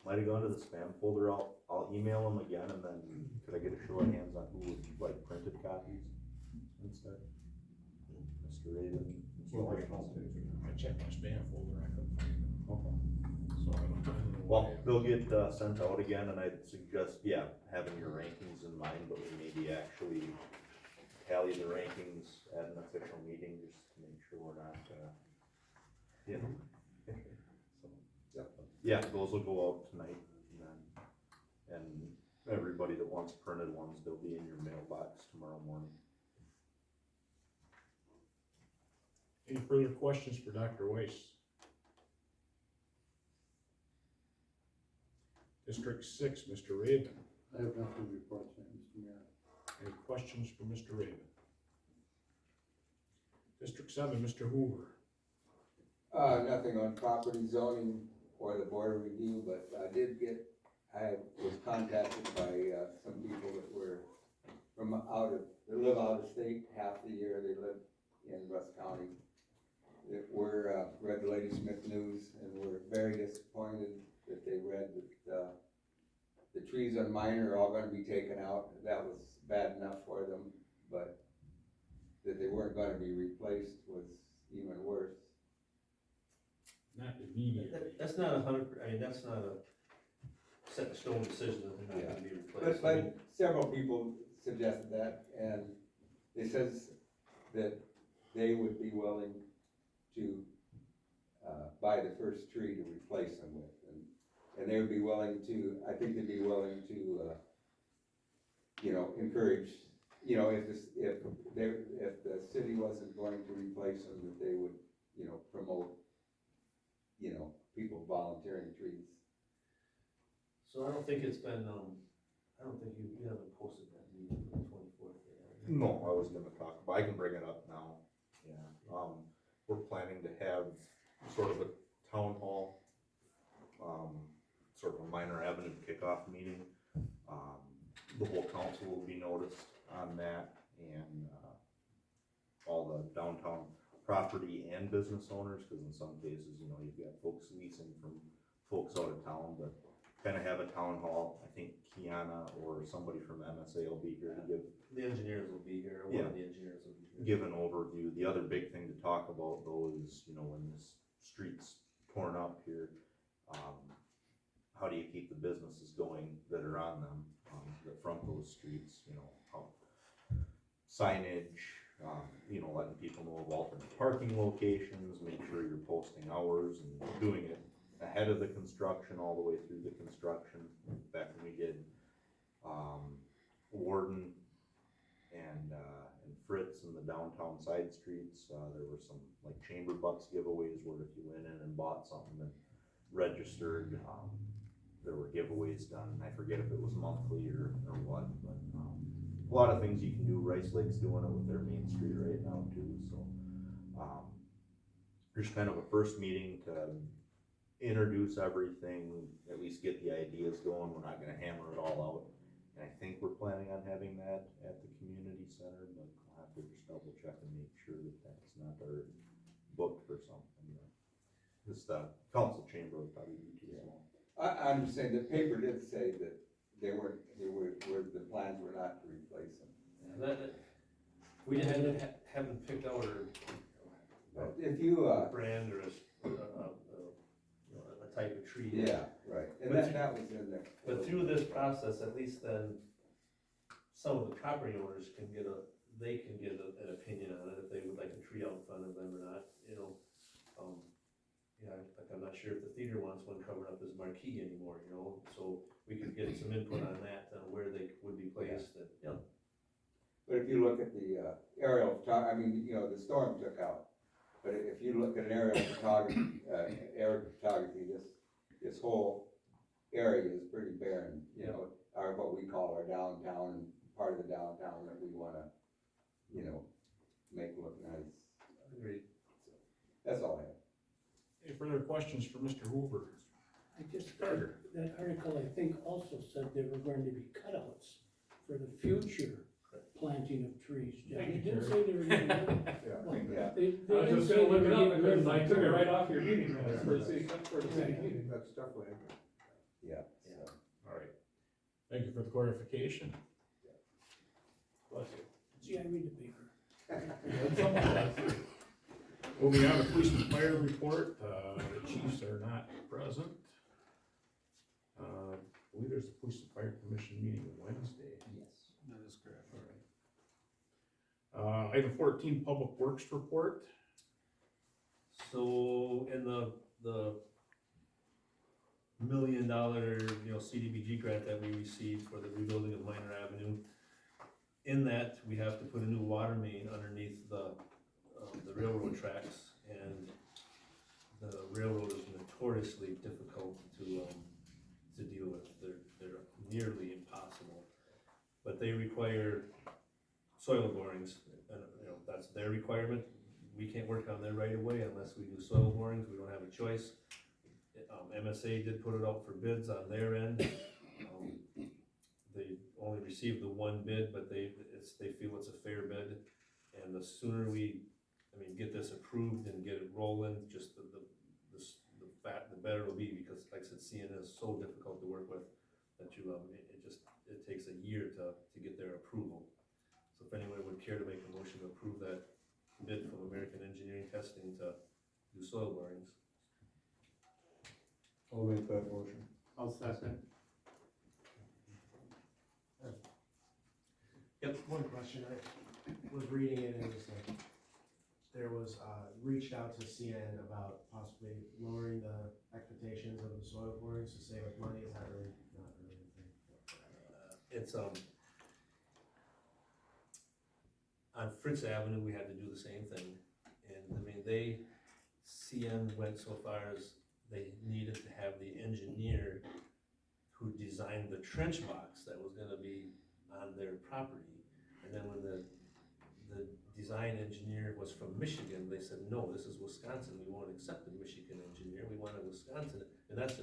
Might have gone to the spam folder. I'll email them again, and then could I get a show of hands on who would like printed copies instead? Mr. Raven, Mr. Christensen. I checked my spam folder, I couldn't find them. Okay. So I don't know. Well, they'll get sent out again, and I'd suggest, having your rankings in mind, but we maybe actually tally the rankings at an official meeting, just to make sure we're not, so, those will go out tonight, and everybody that wants printed ones, they'll be in your mailbox tomorrow morning. Any further questions for Dr. Weiss? District 6, Mr. Raven. I have nothing to report tonight, Mr. Mayor. Any questions for Mr. Raven? District 7, Mr. Hoover. Nothing on property zoning or the board review, but I was contacted by, some people that were that live out of state half the year, they live in Russ County. That read the Ladysmith news and were very disappointed that they read that, the trees on mine are all gonna be taken out. That was bad enough for them, but that they weren't gonna be replaced was even worse. Not immediately. That's not that's not a set in stone decision that they're not gonna be replaced. But several people suggested that, and it says that they would be willing to, buy the first tree to replace them with, and they would be willing to, I think they'd be willing to, encourage, if the city wasn't going to replace them, that they would, promote, people volunteering trees. So I don't think it's been, I don't think you haven't posted that meeting for the 24th yet. No, I was gonna talk about, I can bring it up now, we're planning to have sort of a town hall, sort of a minor avenue kickoff meeting. The whole council will be noticed on that, and, all the downtown property and business owners, cause in some cases, you've got folks leasing from folks out of town, but kind of have a town hall. I think Kiana or somebody from MSA will be here to give. The engineers will be here, one of the engineers will be here. Give an overview. The other big thing to talk about though is, you know, when this street's torn up here, how do you keep the businesses going that are on them, that front those streets, you know, how signage, you know, letting people know of alternate parking locations, make sure you're posting hours and doing it ahead of the construction, all the way through the construction. Back when we did, Warden and Fritz in the downtown side streets, there were some like chamber bucks giveaways where if you went in and bought something and registered, there were giveaways done. I forget if it was monthly or what, but a lot of things you can do. Rice Lake's doing it with their main street right now too, so there's kind of a first meeting to introduce everything, at least get the ideas going. We're not gonna hammer it all out. And I think we're planning on having that at the community center, but I'll have to just double check and make sure that that's not already booked for something. Just the council chamber would probably be too small. I'm just saying, the paper did say that the plans were not to replace them. We haven't picked out But if you, a brand or a type of tree. yeah, right, and that was in there. But through this process, at least then, some of the property owners can get an opinion on it, if they would like a tree out in front of them or not, you know. Yeah, like I'm not sure if the theater wants one covered up as marquee anymore, you know, so we could get some input on that, where they would be placed, and, you know. But if you look at the aerial photography, I mean, you know, the storm took out, but if you look at an aerial photography, this whole area is pretty barren, you know, what we call our downtown, and part of the downtown that we wanna, you know, make look nice. Agreed. So, that's all I have. Any further questions for Mr. Hoover? I just heard that article, I think, also said there were going to be cutouts for the future planting of trees. John, you didn't say they were going to. I was just gonna look it up because I took it right off your meeting minutes for the city meeting. That's definitely. Yeah. All right. Thank you for the clarification. Bless you. See, I read the paper. Moving on to police and fire report, the chiefs are not present. I believe there's a police and fire commission meeting Wednesday. Yes, that is correct. All right. Item 14, public works report. So in the $1 million, CDBG grant that we received for the rebuilding of Minor Avenue, in that we have to put a new water main underneath the railroad tracks, and the railroad is notoriously difficult to deal with. They're nearly impossible, but they require soil borings, and that's their requirement. We can't work on their right of way unless we do soil borings. We don't have a choice. MSA did put it out for bids on their end. They only received the one bid, but they feel it's a fair bid, and the sooner we get this approved and get it rolling, just the better it'll be, because like I said, CN is so difficult to work with that it takes a year to get their approval. So if anyone would care to make a motion to approve that bid from American Engineering Testing to do soil borings. I'll make that motion. I'll second. Yep. One question, I was reading it, and it was like, there was, reached out to CN about possibly lowering the expectations of the soil borings to save us money. Is that really not really a thing? It's, on Fritz Avenue, we had to do the same thing, and CN went so far as they needed to have the engineer who designed the trench box that was gonna be on their property, and then when the design engineer was from Michigan, they said, no, this is Wisconsin, we won't accept the Michigan engineer, we want a Wisconsin, and that's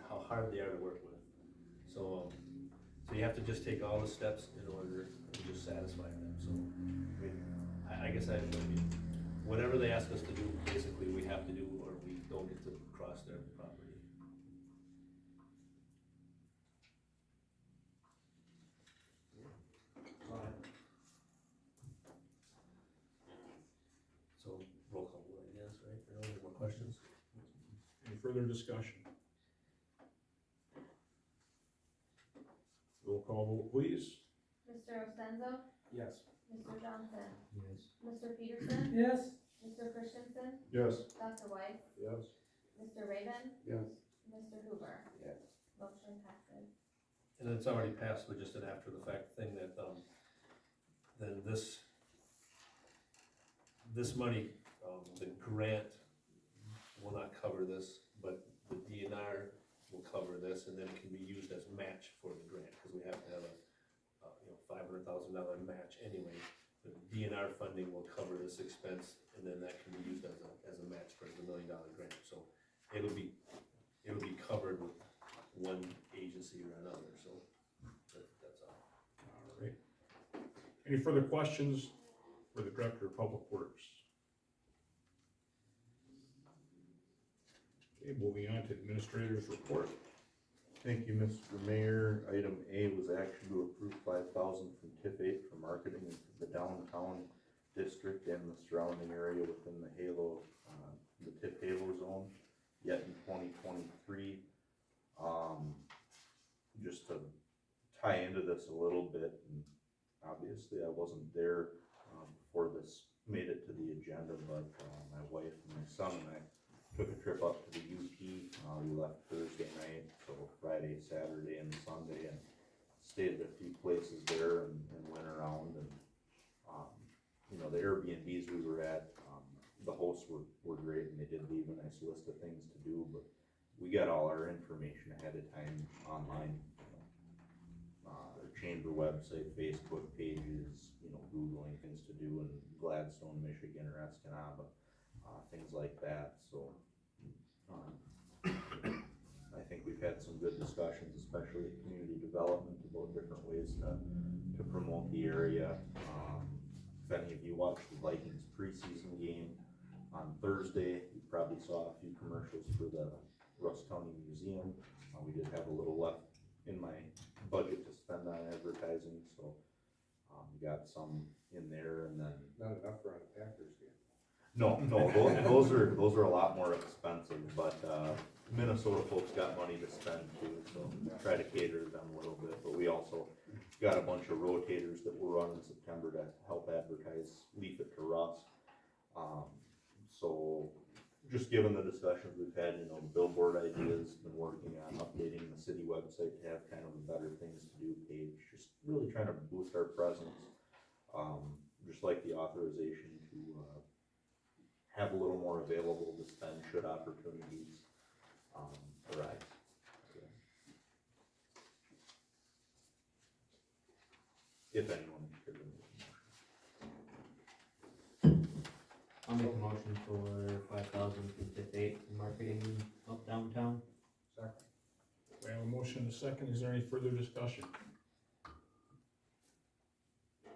how hard they are to work with. So you have to just take all the steps in order to just satisfy them, so, I guess whatever they ask us to do, basically, we have to do, or we don't get to cross their property. further discussion? Roll call vote, please. Mr. Ostenzo? Yes. Mr. Johnson? Yes. Mr. Peterson? Yes. Mr. Christensen? Yes. Dr. Weiss? Yes. Mr. Raven? Yes. Mr. Hoover? Yes. Motion passes. And it's already passed, but just an after the fact thing that, then this money, the grant will not cover this, but the DNR will cover this, and then it can be used as match for the grant, because we have to have a, $500,000 match anyway. The DNR funding will cover this expense, and then that can be used as a match for the $1 million grant, so it'll be covered with one agency or another, so that's all. All right. Any further questions for the Director of Public Works? Okay, moving on to Administrator's Report. Thank you, Mr. Mayor. Item A was action to approve $5,000 from TIF 8 for marketing in the downtown district and the surrounding area within the Halo, the TIF Halo zone, yet in 2023. Just to tie into this a little bit, and obviously I wasn't there before this made it to the agenda, but my wife and my son and I took a trip up to the UP. We left Thursday night, so Friday, Saturday, and Sunday, and stayed at a few places there and went around. And the Airbnbs we were at, the hosts were great, and they did leave a nice list of things to do. But we got all our information ahead of time online. Their chamber website, Facebook pages, Googling things to do in Gladstone, Michigan, or Escanaba, things like that. So I think we've had some good discussions, especially at community development, about different ways to promote the area. If any of you watched the Vikings preseason game on Thursday, you probably saw a few commercials for the Russ County Museum. We did have a little left in my budget to spend on advertising, so we got some in there, and then Not enough for a Packers game. no, those are a lot more expensive, but Minnesota folks got money to spend too, so try to cater to them a little bit. But we also got a bunch of rotators that we'll run in September to help advertise Leaf It to Russ. So just given the discussions we've had, the billboard ideas, been working on updating the city website to have kind of a better things to do page, just really trying to boost our presence. Just like the authorization to have a little more available to spend should opportunities arise. If anyone could I'll make a motion for 5,000 from TIF 8 marketing up downtown. Second. We have a motion and a second. Is there any further discussion?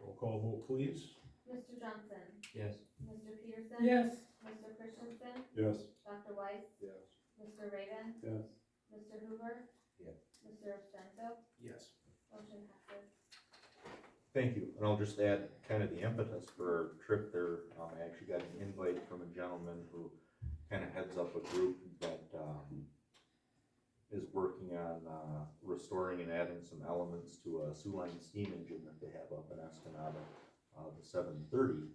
Roll call vote, please. Mr. Johnson? Yes. Mr. Peterson? Yes. Mr. Christensen? Yes. Dr. Weiss? Yes. Mr. Raven? Yes. Mr. Hoover? Yes. Mr. Ostenzo? Yes. Motion passes. Thank you, and I'll just add kind of the impetus for our trip there. I actually got an invite from a gentleman who kind of heads up a group that is working on restoring and adding some elements to a Sioux-Line steam engine that they have up in Escanaba, the 730.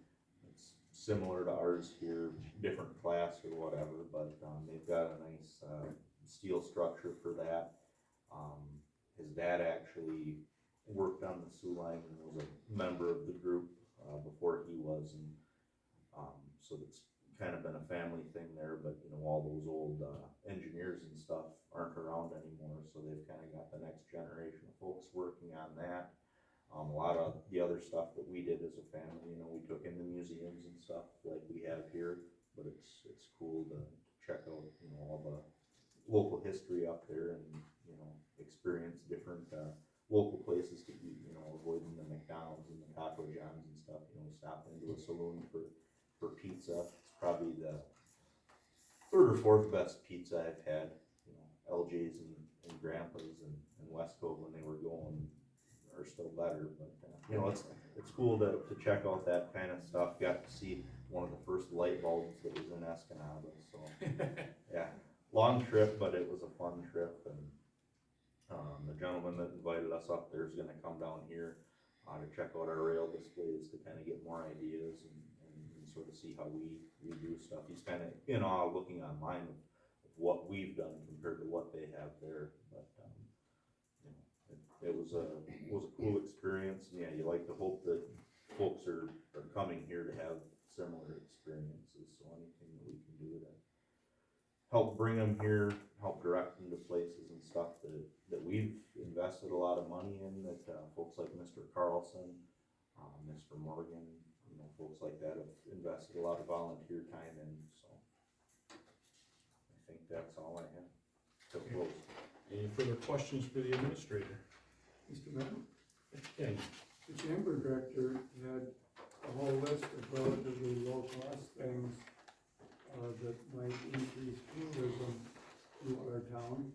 It's similar to ours here, different class or whatever, but they've got a nice steel structure for that. His dad actually worked on the Sioux-Line and was a member of the group before he was, and so it's kind of been a family thing there. But all those old engineers and stuff aren't around anymore, so they've kind of got the next generation of folks working on that. A lot of the other stuff that we did as a family, we took in the museums and stuff like we have here, but it's cool to check out all the local history up there and experience different local places to eat, avoiding the McDonald's and the Taco John's and stuff. We stopped into a saloon for pizza. It's probably the third or fourth best pizza I've had. LJ's and Grandpa's and West Cove when they were going are still better, but it's cool to check out that kind of stuff. Got to see one of the first light bulbs that was in Escanaba, so yeah, a long trip, but it was a fun trip, and, the gentleman that invited us up there is gonna come down here, to check out our rail displays, to kinda get more ideas and sort of see how we do stuff. He's kinda in awe looking online of what we've done compared to what they have there, but, you know, it was a cool experience, and yeah, you like to hope that folks are coming here to have similar experiences, so anything that we can do to help bring them here, help direct them to places and stuff that we've invested a lot of money in, that, folks like Mr. Carlson, Mr. Morgan, you know, folks like that have invested a lot of volunteer time in, so. I think that's all I have to close. Any further questions for the administrator? Mr. Mayor, Okay. the chamber director had a whole list of relatively low-cost things that might increase tourism to our town.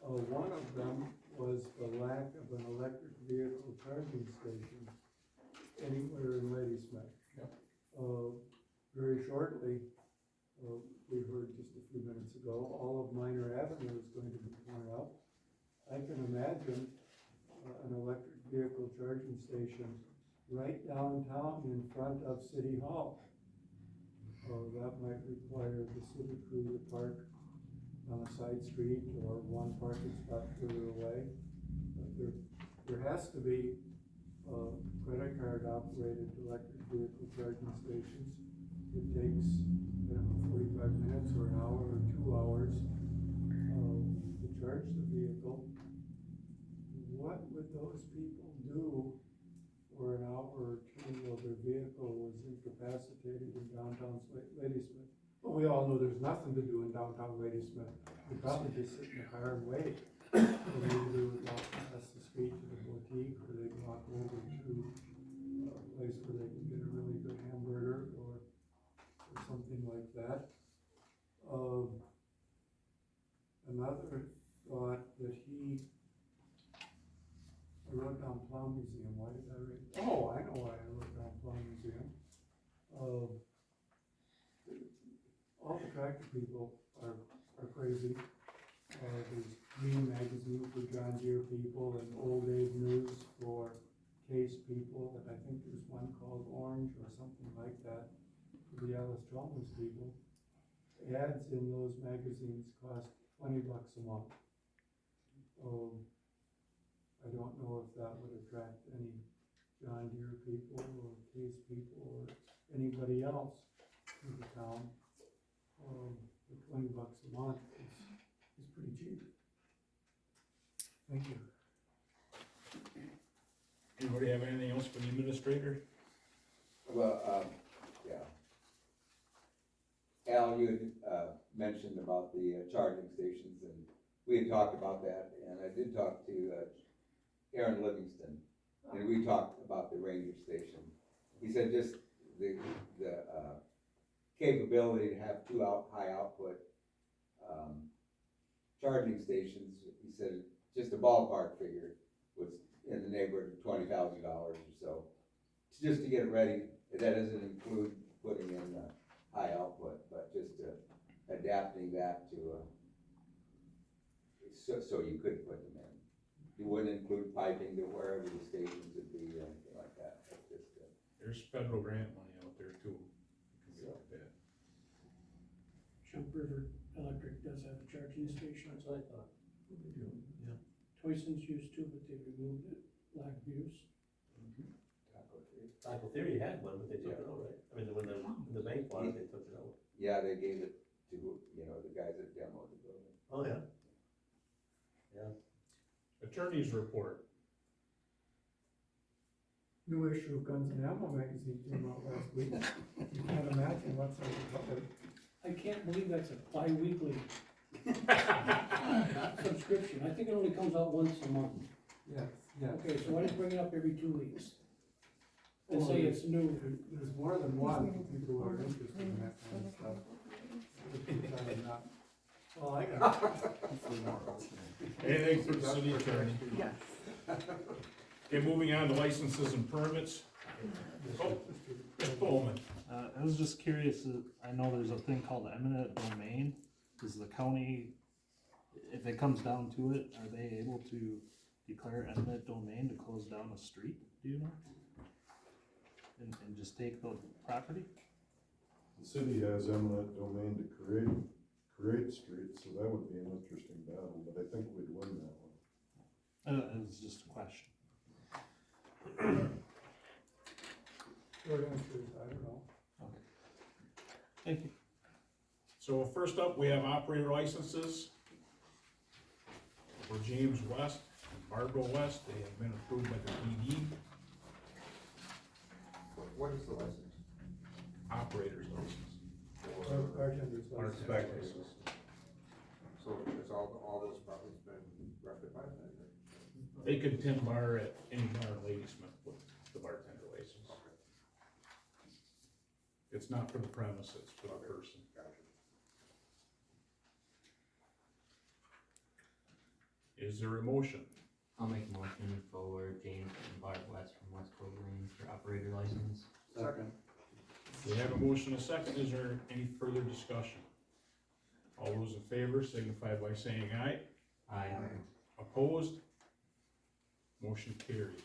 One of them was the lack of an electric vehicle charging station anywhere in Ladysmith. Very shortly, we heard just a few minutes ago, all of Minor Avenue is going to be torn up. I can imagine an electric vehicle charging station right downtown in front of City Hall. That might require the city crew to park on a side street or one parking spot further away. There has to be credit card operated electric vehicle charging stations. It takes, 45 minutes or an hour or 2 hours to charge the vehicle. What would those people do for an hour or two while their vehicle was incapacitated in downtown Ladysmith? Well, we all know there's nothing to do in downtown Ladysmith. They'd probably just sit in the car and wait. Or maybe they would walk across the street to the boutique, or they'd walk over to a place where they can get a really good hamburger or something like that. Another thought that I wrote down Plow Museum. Why did I write? Oh, I know why I wrote down Plow Museum. All the tractor people are crazy. There's Green Magazine for John Deere people and Old Age News for Case people, and I think there's one called Orange or something like that for the Alice Chalmers people. Ads in those magazines cost $20 a month. I don't know if that would attract any John Deere people or Case people or anybody else to the town. The $20 a month is pretty cheap. Thank you. Anybody have anything else for the administrator? Well, yeah. Al, you had mentioned about the charging stations, and we had talked about that, and I did talk to Aaron Livingston, and we talked about the Ranger Station. He said just the capability to have two high output charging stations, he said just a ballpark figure was in the neighborhood of $20,000 or so, just to get it ready. That doesn't include putting in high output, but just adapting that to so you could put them in. You wouldn't include piping to wherever the stations would be or anything like that. That's just There's federal grant money out there too. You can get that. Jump River Electric does have a charging station. That's what I thought. Yeah. Toyson's used to, but they removed it, lack of use. Taco Theory had one, but they took it out, right? I mean, when the bank bought it, they took it out. yeah, they gave it to, the guys that demoed the building. Oh, yeah. Yeah. Attorney's report. New issue of Guns and Ammo magazine came out last week. You can't imagine what's on the cover. I can't believe that's a bi-weekly subscription. I think it only comes out once a month. Yes, yes. Okay, so why don't you bring it up every 2 weeks? And Well, say it's new. There's more than one people who are interested in that kind of stuff. Well, I got. Anything for the city attorney? Yes. Okay, moving on to licenses and permits. Oh, Mr. Bowman. I was just curious, I know there's a thing called eminent domain. does the county, if it comes down to it, are they able to declare eminent domain to close down a street, do you know? And just take the property? The city has eminent domain to create streets, so that would be an interesting battle, but I think we'd win that one. It was just a question. Short answer is, I don't know. Okay. Thank you. So first up, we have operator licenses for James West and Barbara West. They have been approved by the PD. What is the license? Operator's license. Bartender's license. Inspectors. So has all those problems been rectified then? Or? They could tip bar at any bar in Ladysmith with the bartender license. Okay. It's not for the premises, for the person. Gotcha. Is there a motion? I'll make a motion for James and Barb West from West Cove Lane for operator license. Second. We have a motion and a second. Is there any further discussion? All those in favor signify by saying aye. Aye. Opposed? Motion carries.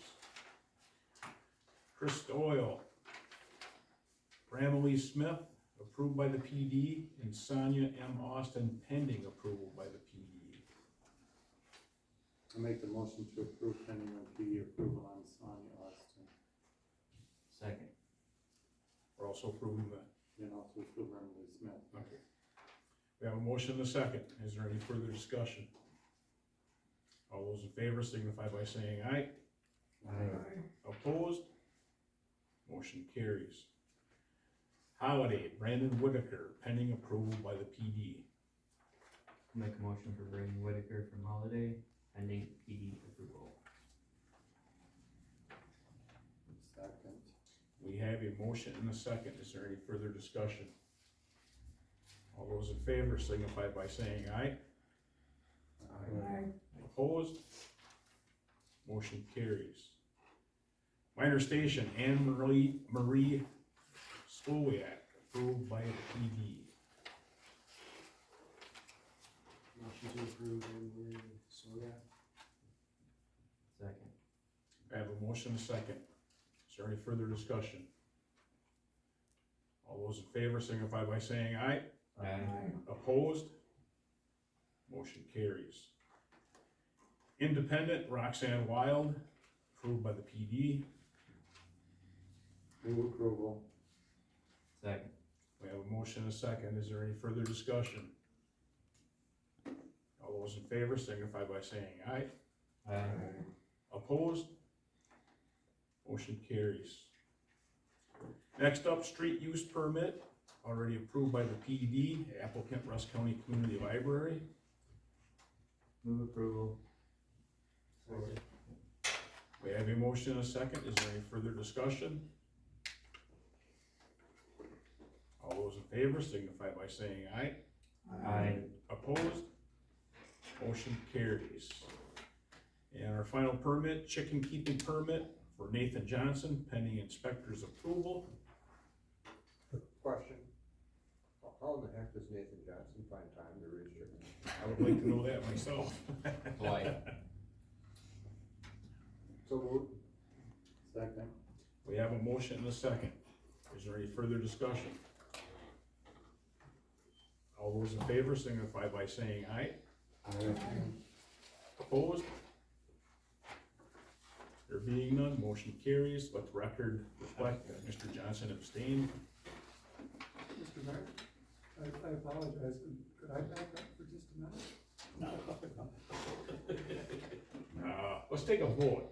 Chris Doyle, Bramley Smith, approved by the PD, and Sonia M. Austin, pending approval by the PD. I make the motion to approve pending on PD approval on Sonia Austin. Second. We're also approving the, And also approve Emily Smith. okay. We have a motion and a second. Is there any further discussion? All those in favor signify by saying aye. Aye. Opposed? Motion carries. Holiday, Brandon Whitaker, pending approval by the PD. Make a motion for Brandon Whitaker from Holiday, pending PD approval. Second. We have a motion and a second. Is there any further discussion? All those in favor signify by saying aye. Aye. Opposed? Motion carries. Minor Station, Anne Marie Slowiak, approved by the PD. Motion to approve and Second. I have a motion and a second. Is there any further discussion? All those in favor signify by saying aye. Aye. Opposed? Motion carries. Independent, Roxanne Wild, approved by the PD. Move approval. Second. We have a motion and a second. Is there any further discussion? All those in favor signify by saying aye. Aye. Opposed? Motion carries. Next up, street use permit, already approved by the PD, applicant Russ County Community Library. Move approval. We have a motion and a second. Is there any further discussion? All those in favor signify by saying aye. Aye. Opposed? Motion carries. And our final permit, chicken keeping permit for Nathan Johnson, pending inspector's approval. Question. How in the heck does Nathan Johnson find time to raise chickens? I would like to know that myself. Why? So moved. Second. We have a motion and a second. Is there any further discussion? All those in favor signify by saying aye. Aye. Opposed? There being none, motion carries. Let the record reflect that Mr. Johnson abstained. Mr. Mayor, I apologize, could I back up for just a minute? Let's take a vote.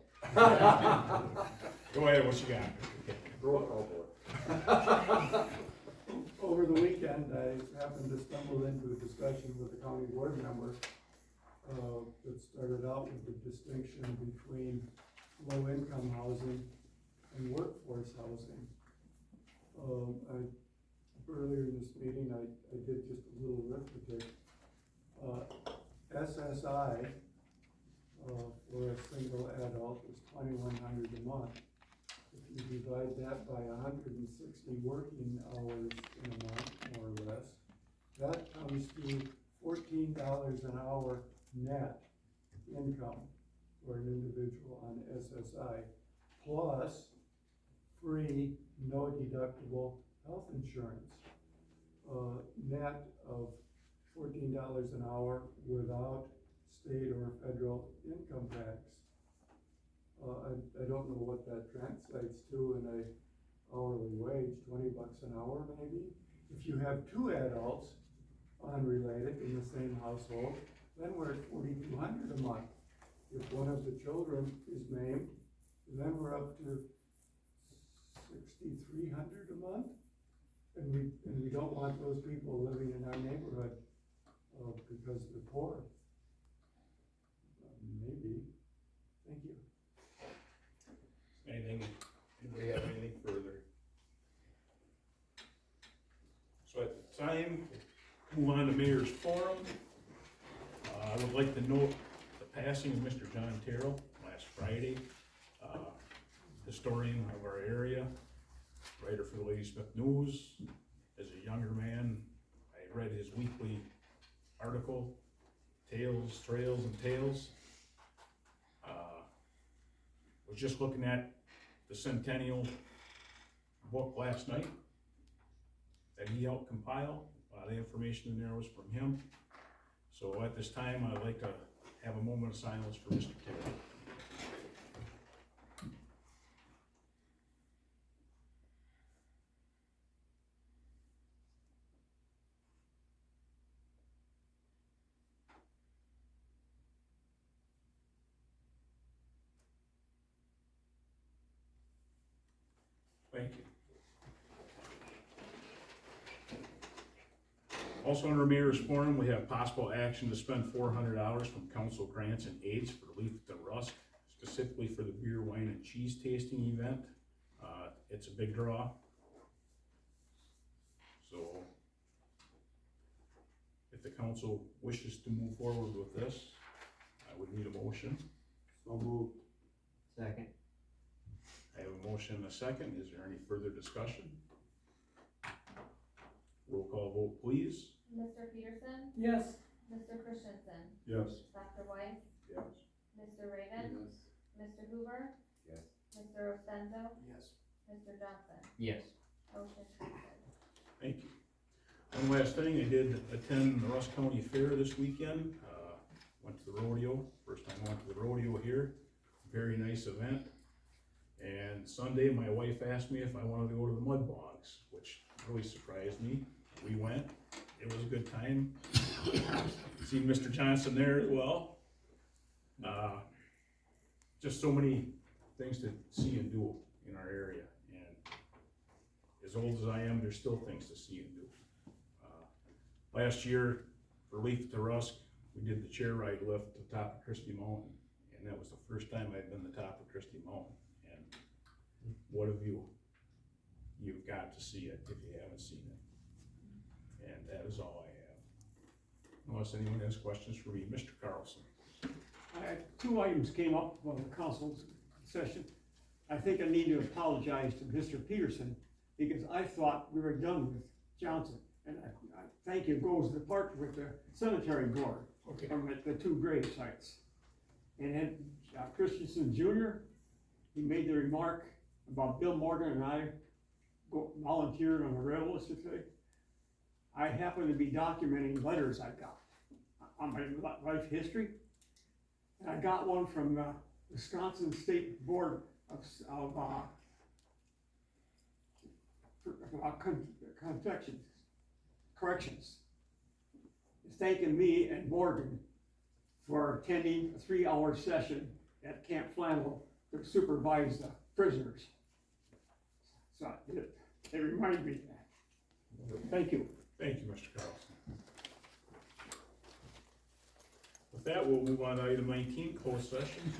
Go ahead, what you got? Roll call vote. Over the weekend, I happened to stumble into a discussion with a county board member that started out with the distinction between low-income housing and workforce housing. Earlier in this meeting, I did just a little arithmetic. SSI for a single adult is $2,100 a month. If you divide that by 160 working hours in a month, more or less, that comes to $14 an hour net income for an individual on SSI, plus free, no deductible health insurance. Net of $14 an hour without state or federal income tax. I don't know what that translates to in a hourly wage, $20 an hour maybe. If you have two adults unrelated in the same household, then we're at $4,200 a month. If one of the children is maimed, then we're up to $6,300 a month. And we don't want those people living in our neighborhood because they're poor. Maybe. Thank you. Anybody have anything further? So at the time, move on to Mayor's Forum. I would like to note the passing of Mr. John Terrell last Friday, historian of our area, writer for the Ladysmith News. As a younger man, I read his weekly article, Tales, Trails, and Tales. Was just looking at the Centennial book last night that he helped compile. A lot of the information in there was from him. So at this time, I'd like to have a moment of silence for Mr. Terry. Thank you. Also under Mayor's Forum, we have possible action to spend $400 from council grants and aids for Leaf to Rusk, specifically for the beer, wine, and cheese tasting event. It's a big draw. So if the council wishes to move forward with this, I would need a motion. So moved. Second. I have a motion and a second. Is there any further discussion? Roll call vote, please. Mr. Peterson? Yes. Mr. Christensen? Yes. Dr. Weiss? Yes. Mr. Raven? Yes. Mr. Hoover? Yes. Mr. Ostenzo? Yes. Mr. Johnson? Yes. Motion passes. Thank you. One last thing, I did attend the Rusk County Fair this weekend. Went to the rodeo, first time I went to the rodeo here. Very nice event. And Sunday, my wife asked me if I wanted to go to the mud bogs, which really surprised me. We went, it was a good time. Seen Mr. Johnson there as well. Just so many things to see and do in our area. And as old as I am, there's still things to see and do. Last year, for Leaf to Rusk, we did the chair ride lift to the top of Christie Mountain. And that was the first time I'd been to the top of Christie Mountain. And what a view. You've got to see it if you haven't seen it. And that is all I have. Unless anyone has questions for me. Mr. Carlson. Two items came up on the council's session. I think I need to apologize to Mr. Peterson because I thought we were done with Johnson. And I thank you goes to part with the cemetery board from the two grave sites. And then Christensen Jr., he made the remark about Bill Morgan and I volunteered on the railroad today. I happen to be documenting letters I got on my life history. And I got one from the Wisconsin State Board of Corrections. It's thanking me and Morgan for attending a 3-hour session at Camp Flannel to supervise the prisoners. So it reminded me of that. Thank you. Thank you, Mr. Carlson. With that, we'll move on to item 19, closed session.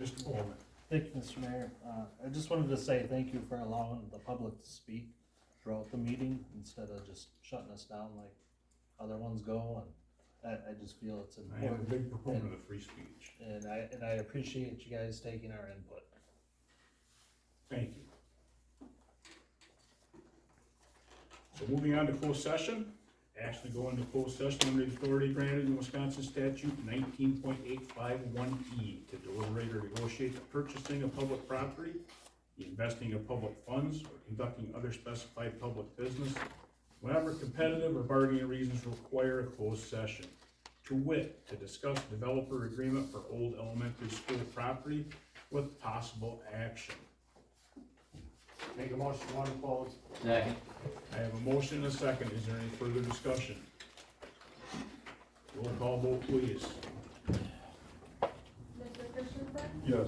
Mr. Bowman. Thank you, Mr. Mayor. I just wanted to say thank you for allowing the public to speak throughout the meeting instead of just shutting us down like other ones go. And I just feel it's important. I am a big proponent of free speech. And I appreciate you guys taking our input. Thank you. So moving on to closed session, action to go into closed session under the authority granted in Wisconsin statute 19.851E to deliberate or negotiate the purchasing of public property, the investing of public funds, or conducting other specified public business, whenever competitive or bargaining reasons require a closed session. To wit, to discuss developer agreement for old elementary school property with possible action. Make a motion, to go into close. Second. I have a motion and a second. Is there any further discussion? Roll call vote, please. Mr. Christensen, Yes.